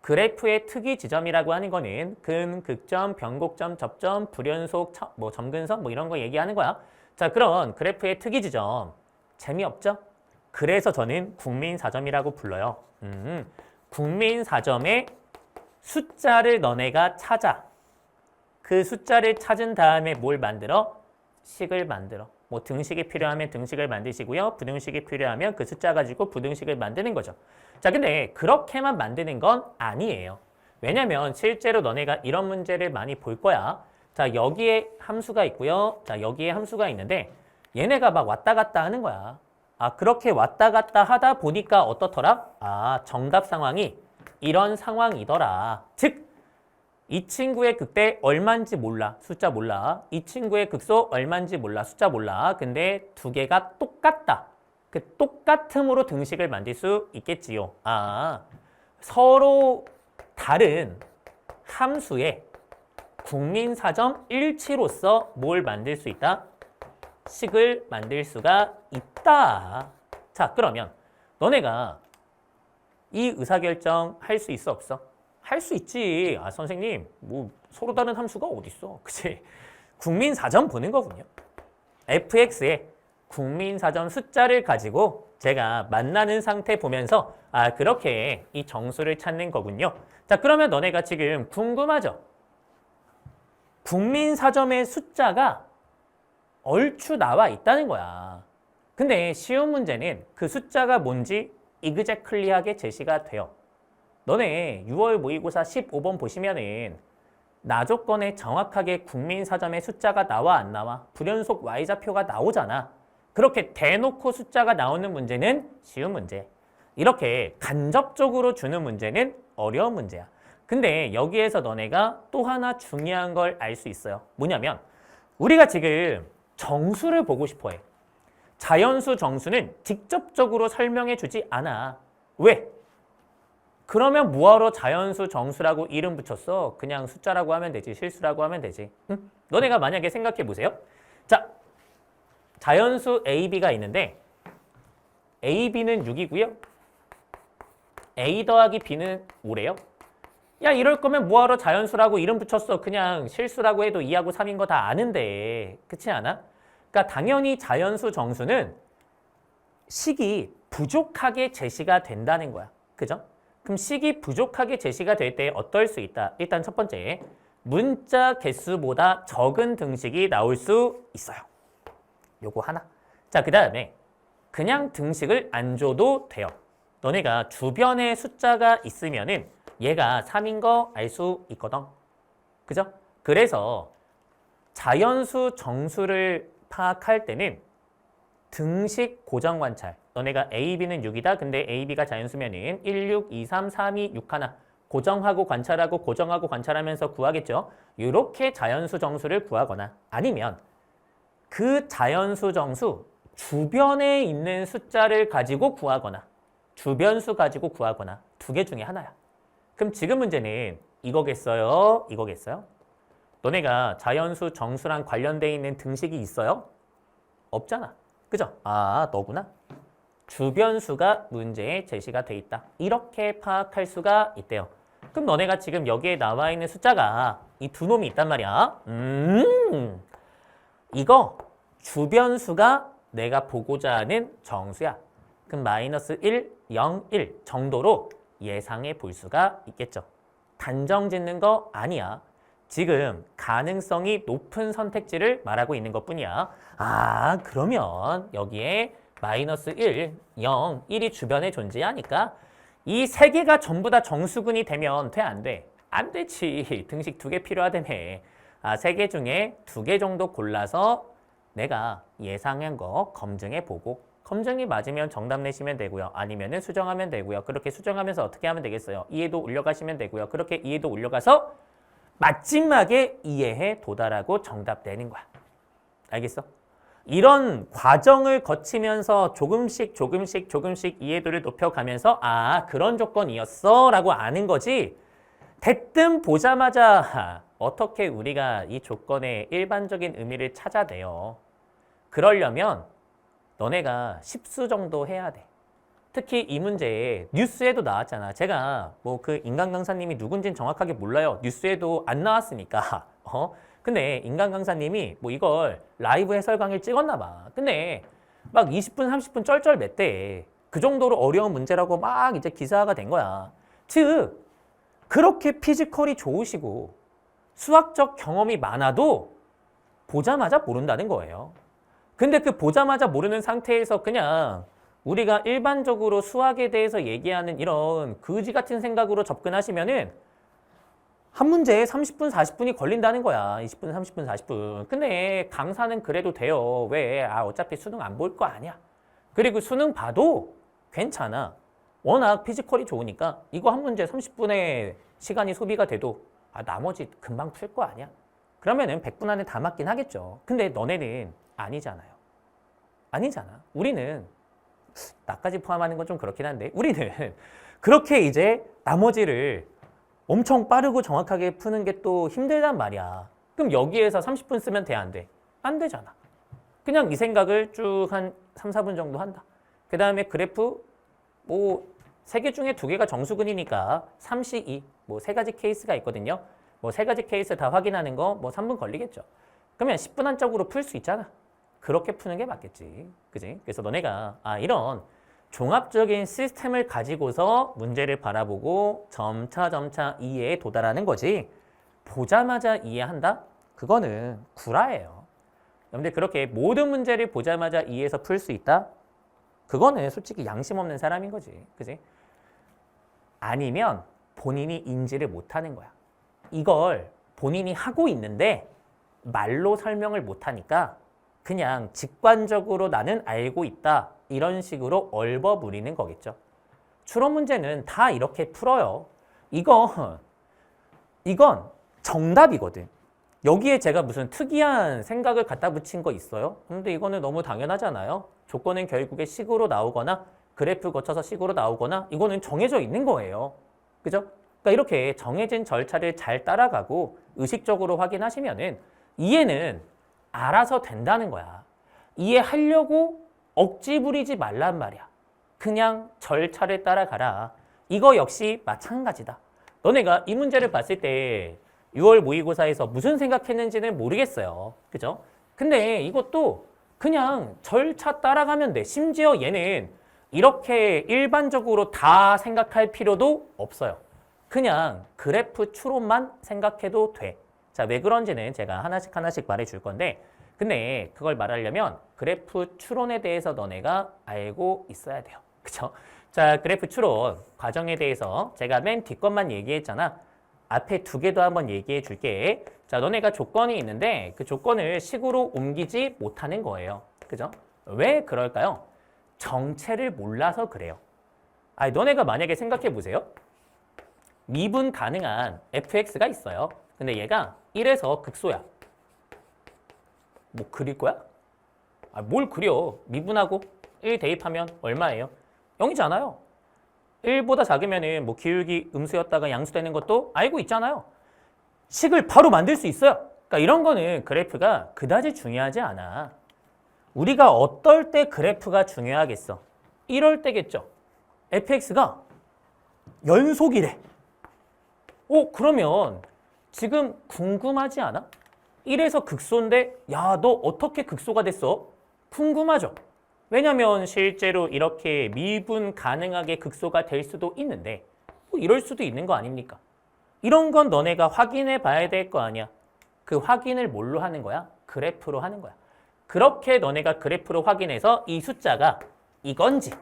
그래프의 특이 지점이라고 하는 거는 근, 극점, 변곡점, 접점, 불연속, 점근선 뭐 이런 거 얘기하는 거야. 자, 그런 그래프의 특이 지점 재미없죠? 그래서 저는 국민사점이라고 불러요. 국민사점의 숫자를 너네가 찾아. 그 숫자를 찾은 다음에 뭘 만들어? 식을 만들어. 뭐 등식이 필요하면 등식을 만드시고요. 부등식이 필요하면 그 숫자 가지고 부등식을 만드는 거죠. 자, 근데 그렇게만 만드는 건 아니에요. 왜냐면 실제로 너네가 이런 문제를 많이 볼 거야. 자, 여기에 함수가 있고요. 자, 여기에 함수가 있는데 얘네가 막 왔다 갔다 하는 거야. 그렇게 왔다 갔다 하다 보니까 어떻더라? 정답 상황이 이런 상황이더라. 즉, 이 친구의 극대 얼마인지 몰라. 숫자 몰라. 이 친구의 극소 얼마인지 몰라. 숫자 몰라. 근데 2개가 똑같다. 그 똑같음으로 등식을 만들 수 있겠지요. 서로 다른 함수의 국민사점 일치로서 뭘 만들 수 있다? 식을 만들 수가 있다. 자, 그러면 너네가 이 의사결정 할 수 있어 없어? 할 수 있지. 선생님 뭐 서로 다른 함수가 어딨어. 그치? 국민사점 보는 거군요. fx의 국민사점 숫자를 가지고 제가 만나는 상태 보면서 그렇게 이 정수를 찾는 거군요. 자, 그러면 너네가 지금 궁금하죠? 국민사점의 숫자가 얼추 나와 있다는 거야. 근데 쉬운 문제는 그 숫자가 뭔지 이그제클리하게 제시가 돼요. 너네 6월 모의고사 15번 보시면은 나조건에 정확하게 국민사점의 숫자가 나와 안 나와? 불연속 y좌표가 나오잖아. 그렇게 대놓고 숫자가 나오는 문제는 쉬운 문제. 이렇게 간접적으로 주는 문제는 어려운 문제야. 근데 여기에서 너네가 또 하나 중요한 걸 알 수 있어요. 뭐냐면 우리가 지금 정수를 보고 싶어 해. 자연수 정수는 직접적으로 설명해 주지 않아. 왜? 그러면 뭐하러 자연수 정수라고 이름 붙였어? 그냥 숫자라고 하면 되지. 실수라고 하면 되지. 응? 너네가 만약에 생각해 보세요. 자, 자연수 AB가 있는데 AB는 6이고요. A 더하기 B는 5래요. 야, 이럴 거면 뭐하러 자연수라고 이름 붙였어. 그냥 실수라고 해도 2하고 3인 거 다 아는데. 그렇지 않아? 그러니까 당연히 자연수 정수는 식이 부족하게 제시가 된다는 거야. 그죠? 그럼 식이 부족하게 제시가 될 때 어떨 수 있다? 일단 첫 번째, 문자 개수보다 적은 등식이 나올 수 있어요. 요거 하나. 자, 그 다음에 그냥 등식을 안 줘도 돼요. 너네가 주변에 숫자가 있으면은 얘가 3인 거 알 수 있거든. 그죠? 그래서 자연수 정수를 파악할 때는 등식 고정 관찰. 너네가 A, B는 6이다. 근데 A, B가 자연수면은 1, 6, 2, 3, 3, 2, 6 하나. 고정하고 관찰하고 고정하고 관찰하면서 구하겠죠. 이렇게 자연수 정수를 구하거나 아니면 그 자연수 정수 주변에 있는 숫자를 가지고 구하거나 주변수 가지고 구하거나 두 개 중에 하나야. 그럼 지금 문제는 이거겠어요? 이거겠어요? 너네가 자연수 정수랑 관련돼 있는 등식이 있어요? 없잖아. 그죠? 아, 너구나. 주변수가 문제에 제시가 돼 있다. 이렇게 파악할 수가 있대요. 그럼 너네가 지금 여기에 나와 있는 숫자가 이 두 놈이 있단 말이야. 이거 주변수가 내가 보고자 하는 정수야. 그럼 마이너스 1, 0, 1 정도로 예상해 볼 수가 있겠죠. 단정 짓는 거 아니야. 지금 가능성이 높은 선택지를 말하고 있는 것뿐이야. 아, 그러면 여기에 마이너스 1, 0, 1이 주변에 존재하니까 이 세 개가 전부 다 정수근이 되면 돼, 안 돼? 안 되지. 등식 2개 필요하다며. 아, 3개 중에 2개 정도 골라서 내가 예상한 거 검증해 보고 검증이 맞으면 정답 내시면 되고요. 아니면은 수정하면 되고요. 그렇게 수정하면서 어떻게 하면 되겠어요? 이해도 올려가시면 되고요. 그렇게 이해도 올려가서 마지막에 이해에 도달하고 정답 내는 거야. 알겠어? 이런 과정을 거치면서 조금씩 이해도를 높여가면서 아, 그런 조건이었어 라고 아는 거지. 대뜸 보자마자 어떻게 우리가 이 조건의 일반적인 의미를 찾아내요. 그러려면 너네가 10수 정도 해야 돼. 특히 이 문제 뉴스에도 나왔잖아. 제가 뭐 그 인간 강사님이 누군지는 정확하게 몰라요. 뉴스에도 안 나왔으니까. 근데 인간 강사님이 뭐 이걸 라이브 해설 강의를 찍었나 봐. 근데 막 20분, 30분 쩔쩔 맸대. 그 정도로 어려운 문제라고 막 이제 기사화가 된 거야. 즉 그렇게 피지컬이 좋으시고 수학적 경험이 많아도 보자마자 모른다는 거예요. 근데 그 보자마자 모르는 상태에서 그냥 우리가 일반적으로 수학에 대해서 얘기하는 이런 거지 같은 생각으로 접근하시면은 한 문제에 30분, 40분이 걸린다는 거야. 20분, 30분, 40분. 근데 강사는 그래도 돼요. 왜? 아, 어차피 수능 안 볼 거 아니야. 그리고 수능 봐도 괜찮아. 워낙 피지컬이 좋으니까 이거 한 문제 30분의 시간이 소비가 돼도 아, 나머지 금방 풀 거 아니야. 그러면은 100분 안에 다 맞긴 하겠죠. 근데 너네는 아니잖아요. 아니잖아. 우리는 나까지 포함하는 건 좀 그렇긴 한데 우리는 그렇게 이제 나머지를 엄청 빠르고 정확하게 푸는 게 또 힘들단 말이야. 그럼 여기에서 30분 쓰면 돼, 안 돼? 안 되잖아. 그냥 이 생각을 쭉 한 3, 4분 정도 한다. 그 다음에 그래프 뭐 3개 중에 2개가 정수근이니까 3C2 뭐 3가지 케이스가 있거든요. 뭐 3가지 케이스 다 확인하는 거 뭐 3분 걸리겠죠. 그러면 10분 안쪽으로 풀 수 있잖아. 그렇게 푸는 게 맞겠지. 그지? 그래서 너네가 아, 이런 종합적인 시스템을 가지고서 문제를 바라보고 점차 이해에 도달하는 거지. 보자마자 이해한다? 그거는 구라예요. 근데 그렇게 모든 문제를 보자마자 이해해서 풀 수 있다? 그거는 솔직히 양심 없는 사람인 거지. 그지? 아니면 본인이 인지를 못하는 거야. 이걸 본인이 하고 있는데 말로 설명을 못하니까 그냥 직관적으로 나는 알고 있다. 이런 식으로 얼버무리는 거겠죠. 추론 문제는 다 이렇게 풀어요. 이건 정답이거든. 여기에 제가 무슨 특이한 생각을 갖다 붙인 거 있어요? 근데 이거는 너무 당연하잖아요. 조건은 결국에 식으로 나오거나 그래프 거쳐서 식으로 나오거나 이거는 정해져 있는 거예요. 그죠? 그러니까 이렇게 정해진 절차를 잘 따라가고 의식적으로 확인하시면은 이해는 알아서 된다는 거야. 이해하려고 억지 부리지 말란 말이야. 그냥 절차를 따라가라. 이거 역시 마찬가지다. 너네가 이 문제를 봤을 때 6월 모의고사에서 무슨 생각했는지는 모르겠어요. 그죠? 근데 이것도 그냥 절차 따라가면 돼. 심지어 얘는 이렇게 일반적으로 다 생각할 필요도 없어요. 그냥 그래프 추론만 생각해도 돼. 자, 왜 그런지는 제가 하나씩 하나씩 말해줄 건데, 근데 그걸 말하려면 그래프 추론에 대해서 너네가 알고 있어야 돼요. 그쵸? 자, 그래프 추론 과정에 대해서 제가 맨 뒷것만 얘기했잖아. 앞에 두 개도 한번 얘기해 줄게. 자, 너네가 조건이 있는데 그 조건을 식으로 옮기지 못하는 거예요. 그죠? 왜 그럴까요? 정체를 몰라서 그래요. 아니, 너네가 만약에 생각해 보세요. 미분 가능한 fx가 있어요. 근데 얘가 1에서 극소야. 뭐 그릴 거야? 아, 뭘 그려? 미분하고 1 대입하면 얼마예요? 0이잖아요. 1보다 작으면은 뭐 기울기 음수였다가 양수되는 것도 알고 있잖아요. 식을 바로 만들 수 있어요. 그러니까 이런 거는 그래프가 그다지 중요하지 않아. 우리가 어떨 때 그래프가 중요하겠어? 이럴 때겠죠. fx가 연속이래. 그러면 지금 궁금하지 않아? 1에서 극소인데 야, 너 어떻게 극소가 됐어? 궁금하죠? 왜냐면 실제로 이렇게 미분 가능하게 극소가 될 수도 있는데 뭐 이럴 수도 있는 거 아닙니까? 이런 건 너네가 확인해 봐야 될 거 아니야. 그 확인을 뭘로 하는 거야? 그래프로 하는 거야. 그렇게 너네가 그래프로 확인해서 이 숫자가 이건지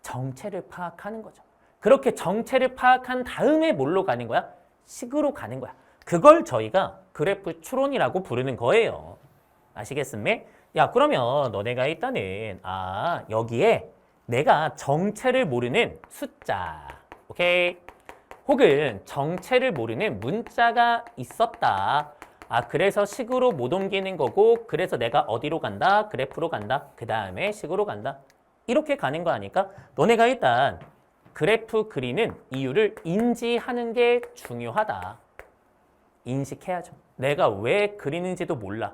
정체를 파악하는 거죠. 그렇게 정체를 파악한 다음에 뭘로 가는 거야? 식으로 가는 거야. 그걸 저희가 그래프 추론이라고 부르는 거예요. 아시겠습니까? 야, 그러면 너네가 일단은 여기에 내가 정체를 모르는 숫자, 오케이? 혹은 정체를 모르는 문자가 있었다. 그래서 식으로 못 옮기는 거고, 그래서 내가 어디로 간다? 그래프로 간다. 그 다음에 식으로 간다. 이렇게 가는 거 아닐까? 너네가 일단 그래프 그리는 이유를 인지하는 게 중요하다. 인식해야죠. 내가 왜 그리는지도 몰라.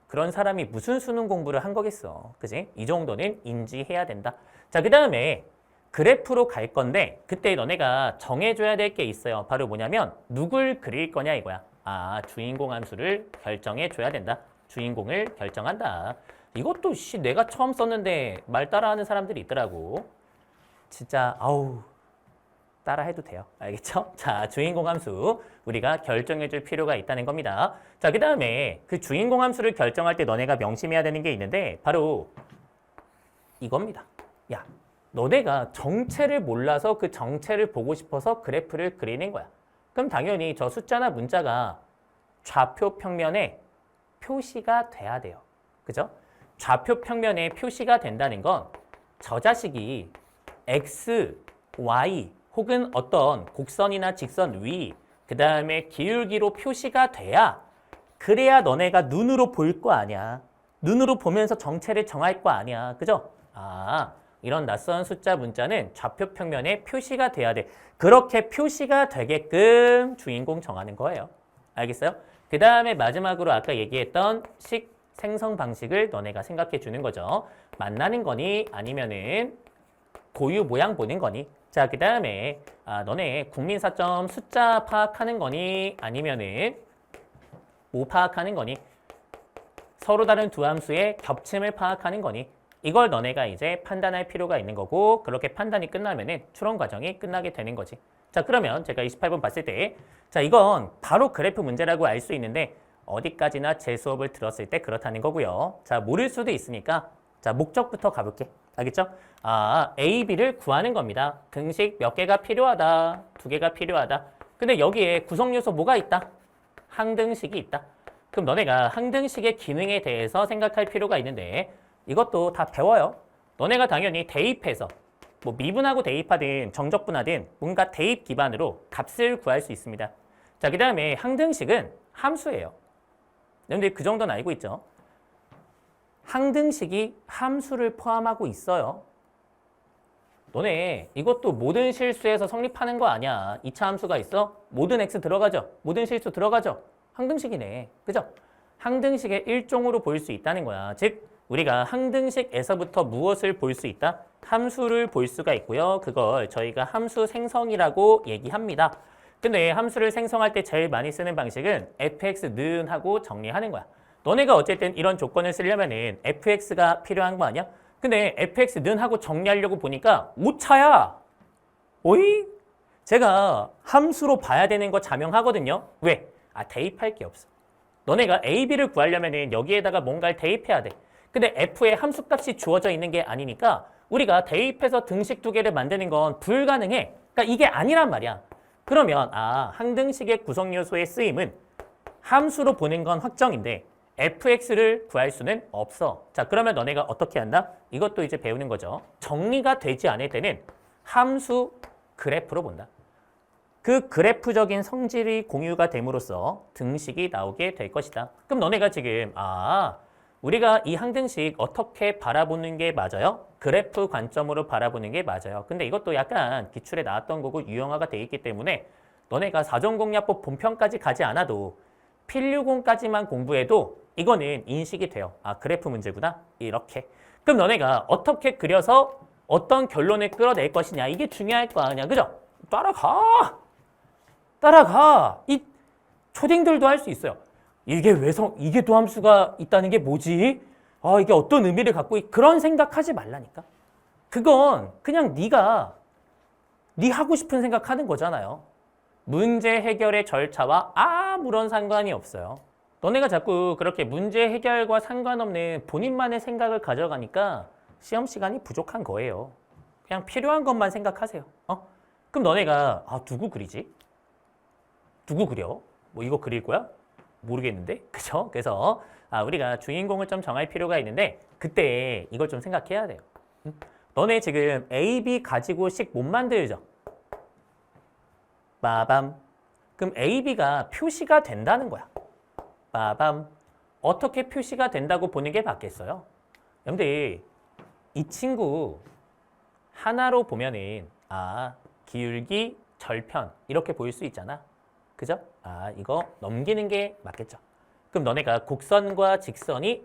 그런 사람이 무슨 수능 공부를 한 거겠어. 그지? 이 정도는 인지해야 된다. 자, 그 다음에 그래프로 갈 건데 그때 너네가 정해줘야 될 게 있어요. 바로 뭐냐면 누굴 그릴 거냐 이거야. 주인공 함수를 결정해줘야 된다. 주인공을 결정한다. 이것도 내가 처음 썼는데 말 따라하는 사람들이 있더라고. 진짜 따라해도 돼요. 알겠죠? 자, 주인공 함수 우리가 결정해줄 필요가 있다는 겁니다. 자, 그 다음에 그 주인공 함수를 결정할 때 너네가 명심해야 되는 게 있는데 바로 이겁니다. 야, 너네가 정체를 몰라서 그 정체를 보고 싶어서 그래프를 그리는 거야. 그럼 당연히 저 숫자나 문자가 좌표 평면에 표시가 돼야 돼요. 그죠? 좌표 평면에 표시가 된다는 건 저 자식이 x, y 혹은 어떤 곡선이나 직선 위, 그 다음에 기울기로 표시가 돼야 그래야 너네가 눈으로 볼 거 아니야. 눈으로 보면서 정체를 정할 거 아니야. 그죠? 이런 낯선 숫자 문자는 좌표 평면에 표시가 돼야 돼. 그렇게 표시가 되게끔 주인공 정하는 거예요. 알겠어요? 그 다음에 마지막으로 아까 얘기했던 식 생성 방식을 너네가 생각해 주는 거죠. 만나는 거니 아니면은 고유 모양 보는 거니. 자, 그 다음에 너네 국민사점 숫자 파악하는 거니 아니면은 뭐 파악하는 거니. 서로 다른 두 함수의 겹침을 파악하는 거니. 이걸 너네가 이제 판단할 필요가 있는 거고 그렇게 판단이 끝나면은 추론 과정이 끝나게 되는 거지. 자, 그러면 제가 28번 봤을 때 자, 이건 바로 그래프 문제라고 알 수 있는데 어디까지나 제 수업을 들었을 때 그렇다는 거고요. 자, 모를 수도 있으니까 자, 목적부터 가볼게. 알겠죠? A, B를 구하는 겁니다. 등식 몇 개가 필요하다. 2개가 필요하다. 근데 여기에 구성 요소 뭐가 있다? 항등식이 있다. 그럼 너네가 항등식의 기능에 대해서 생각할 필요가 있는데 이것도 다 배워요. 너네가 당연히 대입해서 뭐 미분하고 대입하든 정적분하든 뭔가 대입 기반으로 값을 구할 수 있습니다. 자, 그 다음에 항등식은 함수예요. 여러분들 그 정도는 알고 있죠? 항등식이 함수를 포함하고 있어요. 너네 이것도 모든 실수에서 성립하는 거 아니야. 2차 함수가 있어? 모든 x 들어가죠? 모든 실수 들어가죠? 항등식이네. 그죠? 항등식의 일종으로 볼 수 있다는 거야. 즉 우리가 항등식에서부터 무엇을 볼 수 있다? 함수를 볼 수가 있고요. 그걸 저희가 함수 생성이라고 얘기합니다. 근데 함수를 생성할 때 제일 많이 쓰는 방식은 fx는 하고 정리하는 거야. 너네가 어쨌든 이런 조건을 쓰려면은 fx가 필요한 거 아니야? 근데 fx는 하고 정리하려고 보니까 오차야. 오이? 제가 함수로 봐야 되는 거 자명하거든요. 왜? 대입할 게 없어. 너네가 a, b를 구하려면은 여기에다가 뭔가를 대입해야 돼. 근데 f의 함수값이 주어져 있는 게 아니니까 우리가 대입해서 등식 두 개를 만드는 건 불가능해. 그러니까 이게 아니란 말이야. 그러면 항등식의 구성 요소의 쓰임은 함수로 보는 건 확정인데 fx를 구할 수는 없어. 자, 그러면 너네가 어떻게 한다? 이것도 이제 배우는 거죠. 정리가 되지 않을 때는 함수 그래프로 본다. 그 그래프적인 성질이 공유가 됨으로써 등식이 나오게 될 것이다. 그럼 너네가 지금 우리가 이 항등식 어떻게 바라보는 게 맞아요? 그래프 관점으로 바라보는 게 맞아요. 근데 이것도 약간 기출에 나왔던 거고 유형화가 돼 있기 때문에 너네가 사전공략법 본편까지 가지 않아도 필류공까지만 공부해도 이거는 인식이 돼요. 그래프 문제구나. 이렇게. 그럼 너네가 어떻게 그려서 어떤 결론을 끌어낼 것이냐. 이게 중요할 거 아니야. 그죠? 따라가. 이 초딩들도 할 수 있어요. 이게 도함수가 있다는 게 뭐지? 이게 어떤 의미를 갖고 그런 생각하지 말라니까. 그건 그냥 네가 네 하고 싶은 생각하는 거잖아요. 문제 해결의 절차와 아무런 상관이 없어요. 너네가 자꾸 그렇게 문제 해결과 상관없는 본인만의 생각을 가져가니까 시험 시간이 부족한 거예요. 그냥 필요한 것만 생각하세요. 그럼 너네가 누구 그리지? 누구 그려? 뭐 이거 그릴 거야? 모르겠는데, 그죠? 그래서 우리가 주인공을 좀 정할 필요가 있는데 그때 이걸 좀 생각해야 돼요. 너네 지금 A, B 가지고 식 못 만들죠? 빠밤. 그럼 A, B가 표시가 된다는 거야. 빠밤. 어떻게 표시가 된다고 보는 게 맞겠어요? 여러분들 이 친구 하나로 보면은 기울기, 절편 이렇게 보일 수 있잖아. 그죠? 이거 넘기는 게 맞겠죠. 그럼 너네가 곡선과 직선이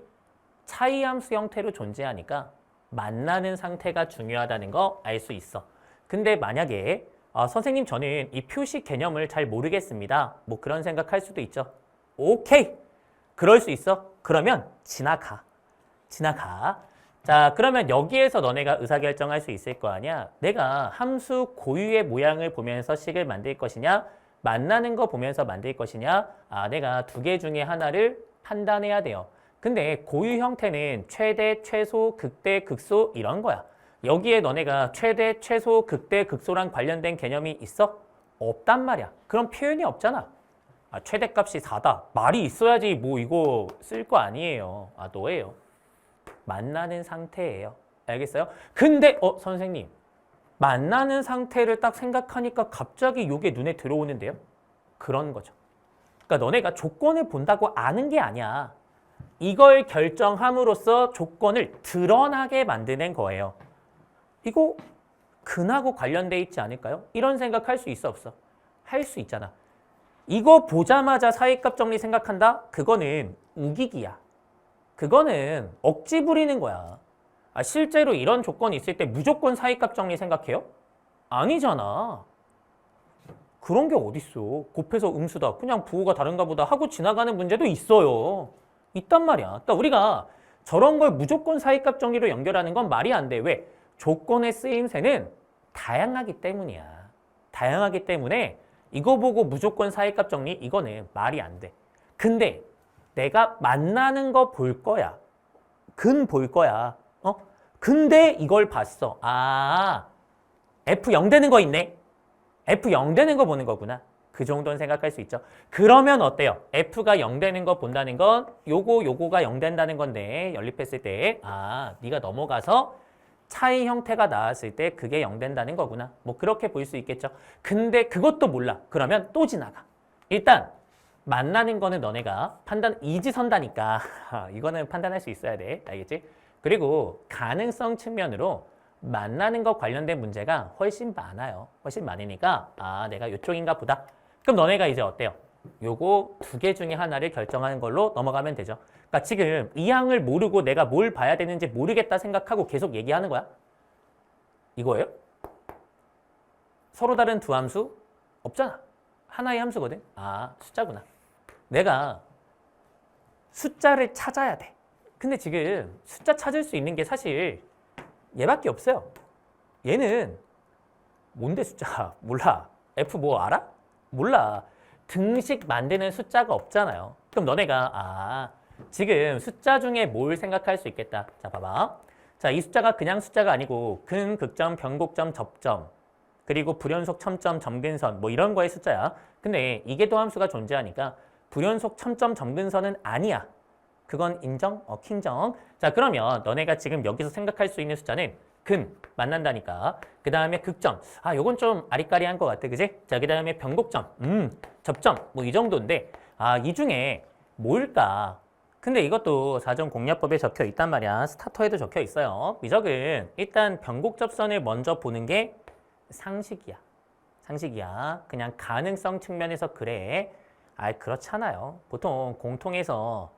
차이함수 형태로 존재하니까 만나는 상태가 중요하다는 거 알 수 있어. 근데 만약에 선생님 저는 이 표시 개념을 잘 모르겠습니다. 뭐 그런 생각할 수도 있죠. 오케이. 그럴 수 있어. 그러면 지나가. 자, 그러면 여기에서 너네가 의사결정할 수 있을 거 아니야. 내가 함수 고유의 모양을 보면서 식을 만들 것이냐, 만나는 거 보면서 만들 것이냐, 내가 두 개 중에 하나를 판단해야 돼요. 근데 고유 형태는 최대, 최소, 극대, 극소 이런 거야. 여기에 너네가 최대, 최소, 극대, 극소랑 관련된 개념이 있어? 없단 말이야. 그런 표현이 없잖아. 최대값이 4다. 말이 있어야지 뭐 이거 쓸 거 아니에요. 너예요. 만나는 상태예요. 알겠어요? 근데 선생님 만나는 상태를 딱 생각하니까 갑자기 이게 눈에 들어오는데요? 그런 거죠. 그러니까 너네가 조건을 본다고 아는 게 아니야. 이걸 결정함으로써 조건을 드러나게 만드는 거예요. 이거 근하고 관련돼 있지 않을까요? 이런 생각할 수 있어 없어? 할 수 있잖아. 이거 보자마자 사이값 정리 생각한다? 그거는 우기기야. 그거는 억지 부리는 거야. 실제로 이런 조건이 있을 때 무조건 사이값 정리 생각해요? 아니잖아. 그런 게 어딨어. 곱해서 음수다. 그냥 부호가 다른가 보다 하고 지나가는 문제도 있어요. 있단 말이야. 그러니까 우리가 저런 걸 무조건 사이값 정리로 연결하는 건 말이 안 돼. 왜? 조건의 쓰임새는 다양하기 때문이야. 다양하기 때문에 이거 보고 무조건 사이값 정리 이거는 말이 안 돼. 근데 내가 만나는 거 볼 거야. 근 볼 거야. 근데 이걸 봤어. F 0 되는 거 있네. F 0 되는 거 보는 거구나. 그 정도는 생각할 수 있죠. 그러면 어때요? F가 0 되는 거 본다는 건 요거가 0 된다는 건데 연립했을 때 네가 넘어가서 차이 형태가 나왔을 때 그게 0 된다는 거구나. 뭐 그렇게 볼 수 있겠죠. 근데 그것도 몰라. 그러면 또 지나가. 일단 만나는 거는 너네가 판단 이지선다니까 이거는 판단할 수 있어야 돼. 알겠지? 그리고 가능성 측면으로 만나는 거 관련된 문제가 훨씬 많아요. 훨씬 많으니까 내가 이쪽인가 보다. 그럼 너네가 이제 어때요? 요거 두 개 중에 하나를 결정하는 걸로 넘어가면 되죠. 그러니까 지금 이 항을 모르고 내가 뭘 봐야 되는지 모르겠다 생각하고 계속 얘기하는 거야. 이거예요? 서로 다른 두 함수? 없잖아. 하나의 함수거든. 아, 숫자구나. 내가 숫자를 찾아야 돼. 근데 지금 숫자 찾을 수 있는 게 사실 얘밖에 없어요. 얘는 뭔데 숫자? 몰라. F 뭐 알아? 몰라. 등식 만드는 숫자가 없잖아요. 그럼 너네가 지금 숫자 중에 뭘 생각할 수 있겠다. 자, 봐봐. 자, 이 숫자가 그냥 숫자가 아니고 근, 극점, 변곡점, 접점 그리고 불연속, 첨점, 점근선 뭐 이런 거의 숫자야. 근데 이게 도함수가 존재하니까 불연속, 첨점, 점근선은 아니야. 그건 인정? 킹정. 자, 그러면 너네가 지금 여기서 생각할 수 있는 숫자는 근 만난다니까. 그 다음에 극점. 요건 좀 아리까리한 것 같아, 그지? 자, 그 다음에 변곡점. 접점. 뭐 이 정도인데, 이 중에 뭘까? 근데 이것도 사전 공략법에 적혀 있단 말이야. 스타터에도 적혀 있어요. 미적은 일단 변곡접선을 먼저 보는 게 상식이야. 상식이야. 그냥 가능성 측면에서 그래. 그렇잖아요. 보통 공통에서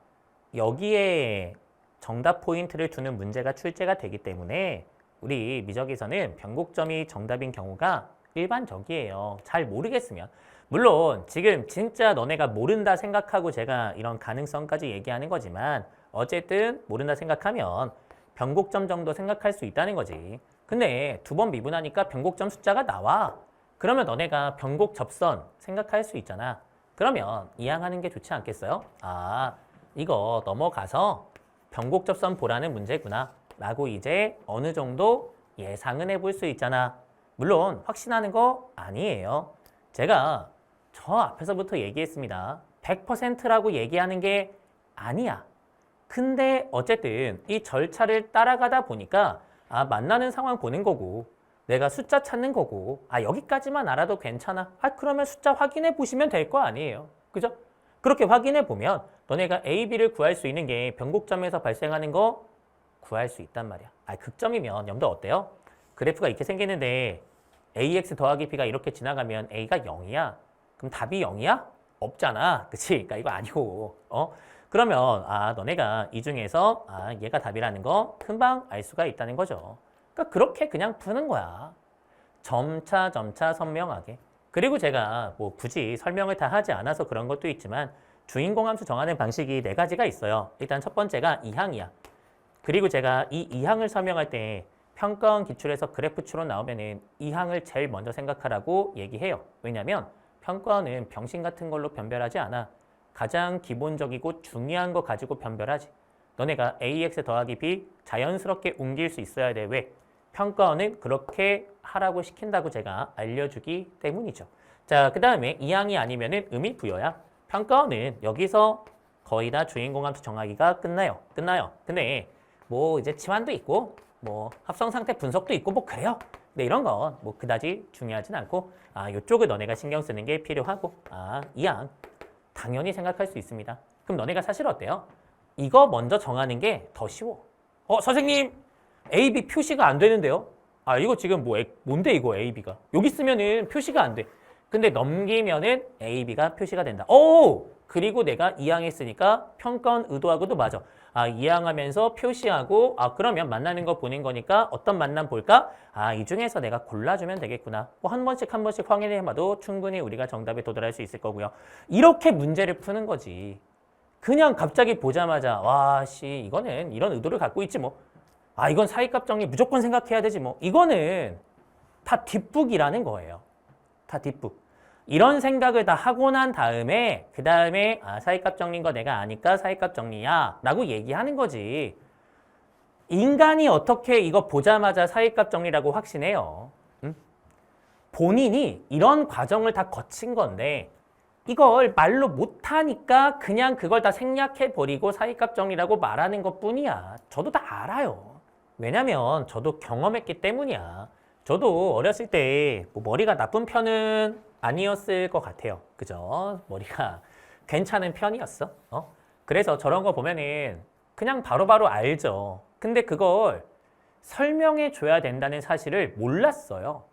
여기에 정답 포인트를 두는 문제가 출제가 되기 때문에 우리 미적에서는 변곡점이 정답인 경우가 일반적이에요. 잘 모르겠으면. 물론 지금 진짜 너네가 모른다 생각하고 제가 이런 가능성까지 얘기하는 거지만 어쨌든 모른다 생각하면 변곡점 정도 생각할 수 있다는 거지. 근데 두 번 미분하니까 변곡점 숫자가 나와. 그러면 너네가 변곡 접선 생각할 수 있잖아. 그러면 이항하는 게 좋지 않겠어요? 이거 넘어가서 변곡 접선 보라는 문제구나 라고 이제 어느 정도 예상은 해볼 수 있잖아. 물론 확신하는 거 아니에요. 제가 저 앞에서부터 얘기했습니다. 100%라고 얘기하는 게 아니야. 근데 어쨌든 이 절차를 따라가다 보니까 만나는 상황 보는 거고 내가 숫자 찾는 거고 여기까지만 알아도 괜찮아. 그러면 숫자 확인해 보시면 될 거 아니에요. 그죠? 그렇게 확인해 보면 너네가 A, B를 구할 수 있는 게 변곡점에서 발생하는 거 구할 수 있단 말이야. 극점이면 염도 어때요? 그래프가 이렇게 생기는데 AX 더하기 B가 이렇게 지나가면 A가 0이야. 그럼 답이 0이야? 없잖아. 그치? 그러니까 이거 아니고. 그러면 너네가 이 중에서 얘가 답이라는 거 금방 알 수가 있다는 거죠. 그러니까 그렇게 그냥 푸는 거야. 점차 선명하게. 그리고 제가 뭐 굳이 설명을 다 하지 않아서 그런 것도 있지만 주인공 함수 정하는 방식이 네 가지가 있어요. 일단 첫 번째가 이항이야. 그리고 제가 이 이항을 설명할 때 평가원 기출에서 그래프 추론 나오면은 이항을 제일 먼저 생각하라고 얘기해요. 왜냐면 평가원은 병신 같은 걸로 변별하지 않아. 가장 기본적이고 중요한 거 가지고 변별하지. 너네가 AX 더하기 B 자연스럽게 옮길 수 있어야 돼. 왜? 평가원은 그렇게 하라고 시킨다고 제가 알려주기 때문이죠. 자, 그 다음에 이항이 아니면은 의미 부여야. 평가원은 여기서 거의 다 주인공 함수 정하기가 끝나요. 근데 뭐 이제 치환도 있고 뭐 합성 상태 분석도 있고 뭐 그래요. 근데 이런 건 뭐 그다지 중요하진 않고 이쪽을 너네가 신경 쓰는 게 필요하고 이항 당연히 생각할 수 있습니다. 그럼 너네가 사실 어때요? 이거 먼저 정하는 게 더 쉬워. 선생님 A, B 표시가 안 되는데요? 이거 지금 뭔데 이거 A, B가? 여기 쓰면은 표시가 안 돼. 근데 넘기면은 A, B가 표시가 된다. 그리고 내가 이항했으니까 평가원 의도하고도 맞아. 이항하면서 표시하고 그러면 만나는 거 보는 거니까 어떤 만남 볼까? 이 중에서 내가 골라주면 되겠구나. 뭐 한 번씩 확인해봐도 충분히 우리가 정답에 도달할 수 있을 거고요. 이렇게 문제를 푸는 거지. 그냥 갑자기 보자마자 이거는 이런 의도를 갖고 있지 뭐. 이건 사이값 정리 무조건 생각해야 되지 뭐. 이거는 다 뒷북이라는 거예요. 다 뒷북. 이런 생각을 다 하고 난 다음에 그 다음에 사이값 정리인 거 내가 아니까 사이값 정리야 라고 얘기하는 거지. 인간이 어떻게 이거 보자마자 사이값 정리라고 확신해요? 응? 본인이 이런 과정을 다 거친 건데 이걸 말로 못하니까 그냥 그걸 다 생략해버리고 사이값 정리라고 말하는 것뿐이야. 저도 다 알아요. 왜냐면 저도 경험했기 때문이야. 저도 어렸을 때 뭐 머리가 나쁜 편은 아니었을 것 같아요. 그죠? 머리가 괜찮은 편이었어. 그래서 저런 거 보면은 그냥 바로바로 알죠. 근데 그걸 설명해 줘야 된다는 사실을 몰랐어요.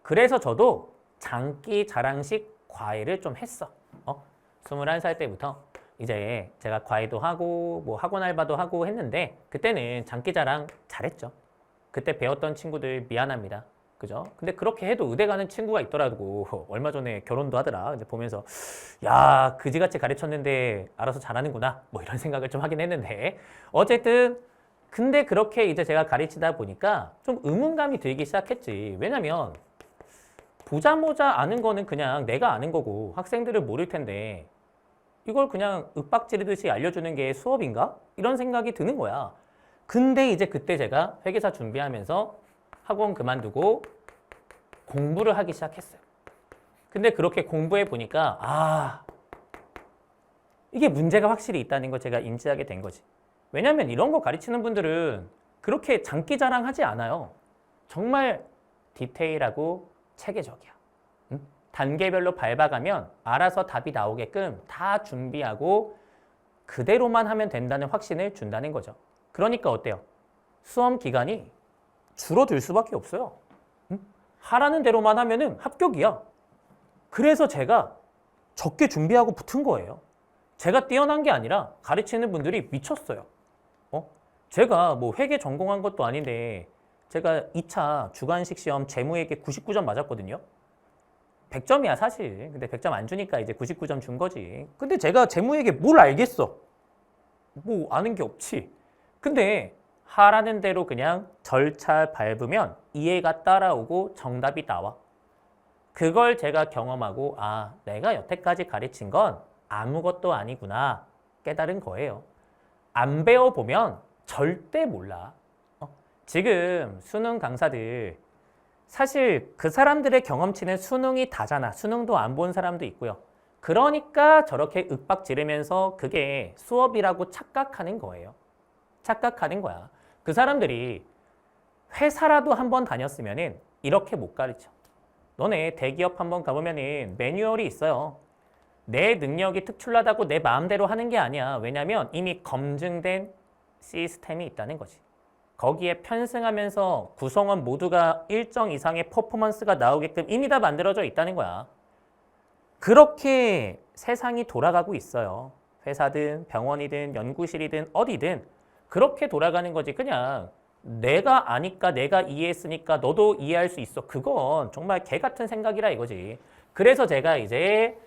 그래서 저도 장기 자랑식 과외를 좀 했어. 21살 때부터 이제 제가 과외도 하고 뭐 학원 알바도 하고 했는데 그때는 장기자랑 잘했죠. 그때 배웠던 친구들 미안합니다. 그죠? 근데 그렇게 해도 의대 가는 친구가 있더라고. 얼마 전에 결혼도 하더라. 이제 보면서 야, 그지같이 가르쳤는데 알아서 잘하는구나. 뭐 이런 생각을 좀 하긴 했는데 어쨌든 근데 그렇게 이제 제가 가르치다 보니까 좀 의문감이 들기 시작했지. 왜냐면 보자마자 아는 거는 그냥 내가 아는 거고 학생들은 모를 텐데 이걸 그냥 윽박지르듯이 알려주는 게 수업인가? 이런 생각이 드는 거야. 근데 이제 그때 제가 회계사 준비하면서 학원 그만두고 공부를 하기 시작했어요. 근데 그렇게 공부해 보니까 이게 문제가 확실히 있다는 걸 제가 인지하게 된 거지. 왜냐면 이런 거 가르치는 분들은 그렇게 장기자랑하지 않아요. 정말 디테일하고 체계적이야. 응? 단계별로 밟아가면 알아서 답이 나오게끔 다 준비하고 그대로만 하면 된다는 확신을 준다는 거죠. 그러니까 어때요? 수험 기간이 줄어들 수밖에 없어요. 응? 하라는 대로만 하면은 합격이야. 그래서 제가 적게 준비하고 붙은 거예요. 제가 뛰어난 게 아니라 가르치는 분들이 미쳤어요. 제가 뭐 회계 전공한 것도 아닌데 제가 2차 주관식 시험 재무회계 99점 맞았거든요. 100점이야 사실. 근데 100점 안 주니까 이제 99점 준 거지. 근데 제가 재무회계 뭘 알겠어? 뭐 아는 게 없지. 근데 하라는 대로 그냥 절차 밟으면 이해가 따라오고 정답이 나와. 그걸 제가 경험하고 내가 여태까지 가르친 건 아무것도 아니구나 깨달은 거예요. 안 배워보면 절대 몰라. 지금 수능 강사들 사실 그 사람들의 경험치는 수능이 다잖아. 수능도 안 본 사람도 있고요. 그러니까 저렇게 윽박 지르면서 그게 수업이라고 착각하는 거예요. 착각하는 거야. 그 사람들이 회사라도 한번 다녔으면은 이렇게 못 가르쳐. 너네 대기업 한번 가보면은 매뉴얼이 있어요. 내 능력이 특출나다고 내 마음대로 하는 게 아니야. 왜냐면 이미 검증된 시스템이 있다는 거지. 거기에 편승하면서 구성원 모두가 일정 이상의 퍼포먼스가 나오게끔 이미 다 만들어져 있다는 거야. 그렇게 세상이 돌아가고 있어요. 회사든 병원이든 연구실이든 어디든 그렇게 돌아가는 거지. 그냥 내가 아니까 내가 이해했으니까 너도 이해할 수 있어. 그건 정말 개 같은 생각이라 이거지. 그래서 제가 이제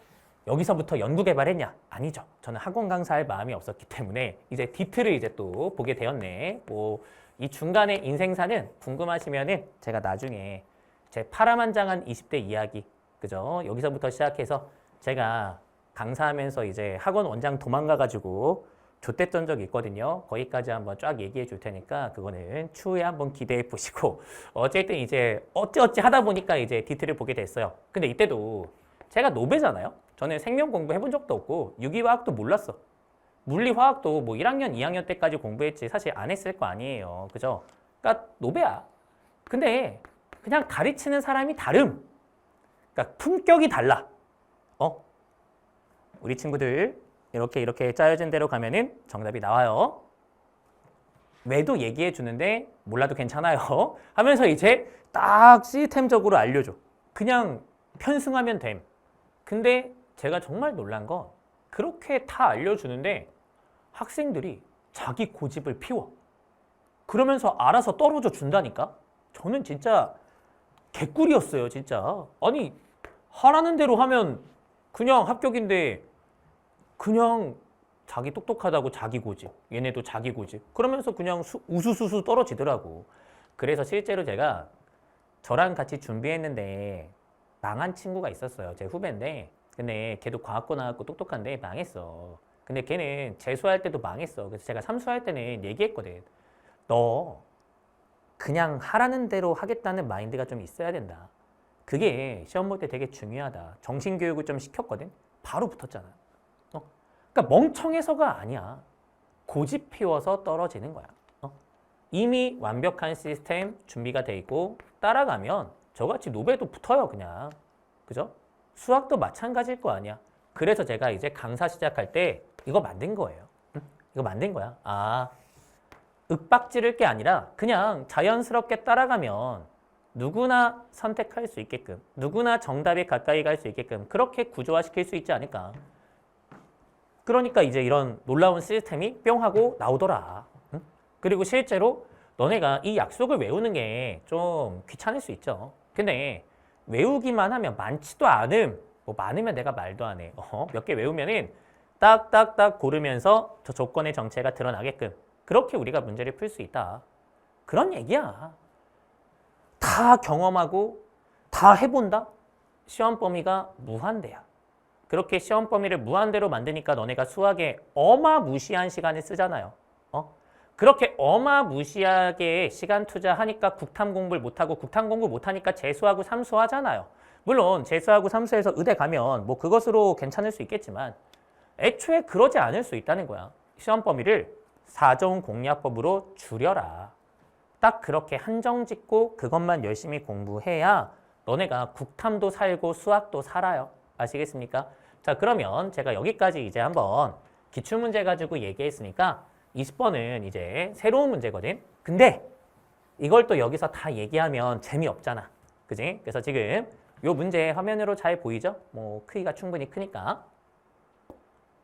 여기서부터 연구 개발했냐? 아니죠. 저는 학원 강사할 마음이 없었기 때문에 이제 디트를 이제 또 보게 되었네. 뭐 이 중간에 인생사는 궁금하시면은 제가 나중에 제 파란만장한 20대 이야기, 그죠? 여기서부터 시작해서 제가 강사하면서 이제 학원 원장 도망가가지고 좆됐던 적이 있거든요. 거기까지 한번 쫙 얘기해 줄 테니까 그거는 추후에 한번 기대해 보시고 어쨌든 이제 어찌어찌 하다 보니까 이제 디트를 보게 됐어요. 근데 이때도 제가 노베잖아요. 저는 생명 공부 해본 적도 없고 유기화학도 몰랐어. 물리화학도 뭐 1학년, 2학년 때까지 공부했지 사실 안 했을 거 아니에요. 그죠? 그러니까 노베야. 근데 그냥 가르치는 사람이 다름. 그러니까 품격이 달라. 우리 친구들 이렇게 짜여진 대로 가면은 정답이 나와요. 왜도 얘기해 주는데 몰라도 괜찮아요. 하면서 이제 딱 시스템적으로 알려줘. 그냥 편승하면 됨. 근데 제가 정말 놀란 건 그렇게 다 알려주는데 학생들이 자기 고집을 피워. 그러면서 알아서 떨어져 준다니까? 저는 진짜 개꿀이었어요, 진짜. 아니, 하라는 대로 하면 그냥 합격인데 그냥 자기 똑똑하다고 자기 고집, 얘네도 자기 고집. 그러면서 그냥 우수수수 떨어지더라고. 그래서 실제로 제가 저랑 같이 준비했는데 망한 친구가 있었어요. 제 후배인데. 근데 걔도 과학고 나왔고 똑똑한데 망했어. 근데 걔는 재수할 때도 망했어. 그래서 제가 삼수할 때는 얘기했거든. 너 그냥 하라는 대로 하겠다는 마인드가 좀 있어야 된다. 그게 시험 볼 때 되게 중요하다. 정신교육을 좀 시켰거든. 바로 붙었잖아. 그러니까 멍청해서가 아니야. 고집 피워서 떨어지는 거야. 이미 완벽한 시스템 준비가 돼 있고 따라가면 저같이 노베도 붙어요, 그냥. 그죠? 수학도 마찬가지일 거 아니야. 그래서 제가 이제 강사 시작할 때 이거 만든 거예요. 이거 만든 거야. 윽박 지를 게 아니라 그냥 자연스럽게 따라가면 누구나 선택할 수 있게끔, 누구나 정답에 가까이 갈 수 있게끔 그렇게 구조화시킬 수 있지 않을까. 그러니까 이제 이런 놀라운 시스템이 뿅 하고 나오더라. 응? 그리고 실제로 너네가 이 약속을 외우는 게 좀 귀찮을 수 있죠. 근데 외우기만 하면 많지도 않음. 뭐 많으면 내가 말도 안 해. 몇 개 외우면은 딱딱딱 고르면서 저 조건의 정체가 드러나게끔 그렇게 우리가 문제를 풀 수 있다. 그런 얘기야. 다 경험하고 다 해본다? 시험 범위가 무한대야. 그렇게 시험 범위를 무한대로 만드니까 너네가 수학에 어마무시한 시간을 쓰잖아요. 그렇게 어마무시하게 시간 투자하니까 국탐 공부를 못하고 국탐 공부 못하니까 재수하고 삼수하잖아요. 물론 재수하고 삼수해서 의대 가면 뭐 그것으로 괜찮을 수 있겠지만 애초에 그러지 않을 수 있다는 거야. 시험 범위를 사정 공략법으로 줄여라. 딱 그렇게 한정 짓고 그것만 열심히 공부해야 너네가 국탐도 살고 수학도 살아요. 아시겠습니까? 자, 그러면 제가 여기까지 이제 한번 기출문제 가지고 얘기했으니까 20번은 이제 새로운 문제거든. 근데 이걸 또 여기서 다 얘기하면 재미없잖아. 그지? 그래서 지금 요 문제 화면으로 잘 보이죠? 뭐 크기가 충분히 크니까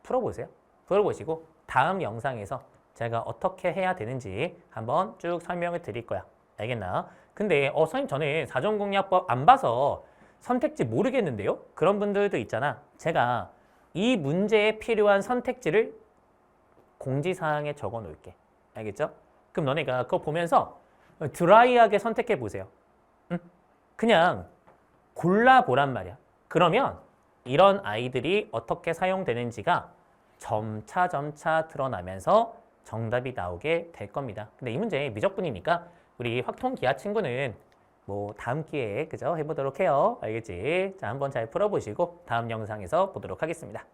풀어보세요. 풀어보시고 다음 영상에서 제가 어떻게 해야 되는지 한번 쭉 설명을 드릴 거야. 알겠나? 근데 선생님 저는 사전공략법 안 봐서 선택지 모르겠는데요? 그런 분들도 있잖아. 제가 이 문제에 필요한 선택지를 공지사항에 적어 놓을게. 알겠죠? 그럼 너네가 그거 보면서 드라이하게 선택해 보세요. 응? 그냥 골라보란 말이야. 그러면 이런 아이들이 어떻게 사용되는지가 점차 드러나면서 정답이 나오게 될 겁니다. 근데 이 문제 미적분이니까 우리 확통기하 친구는 뭐 다음 기회에 그죠? 해보도록 해요. 알겠지? 자, 한번 잘 풀어보시고 다음 영상에서 보도록 하겠습니다.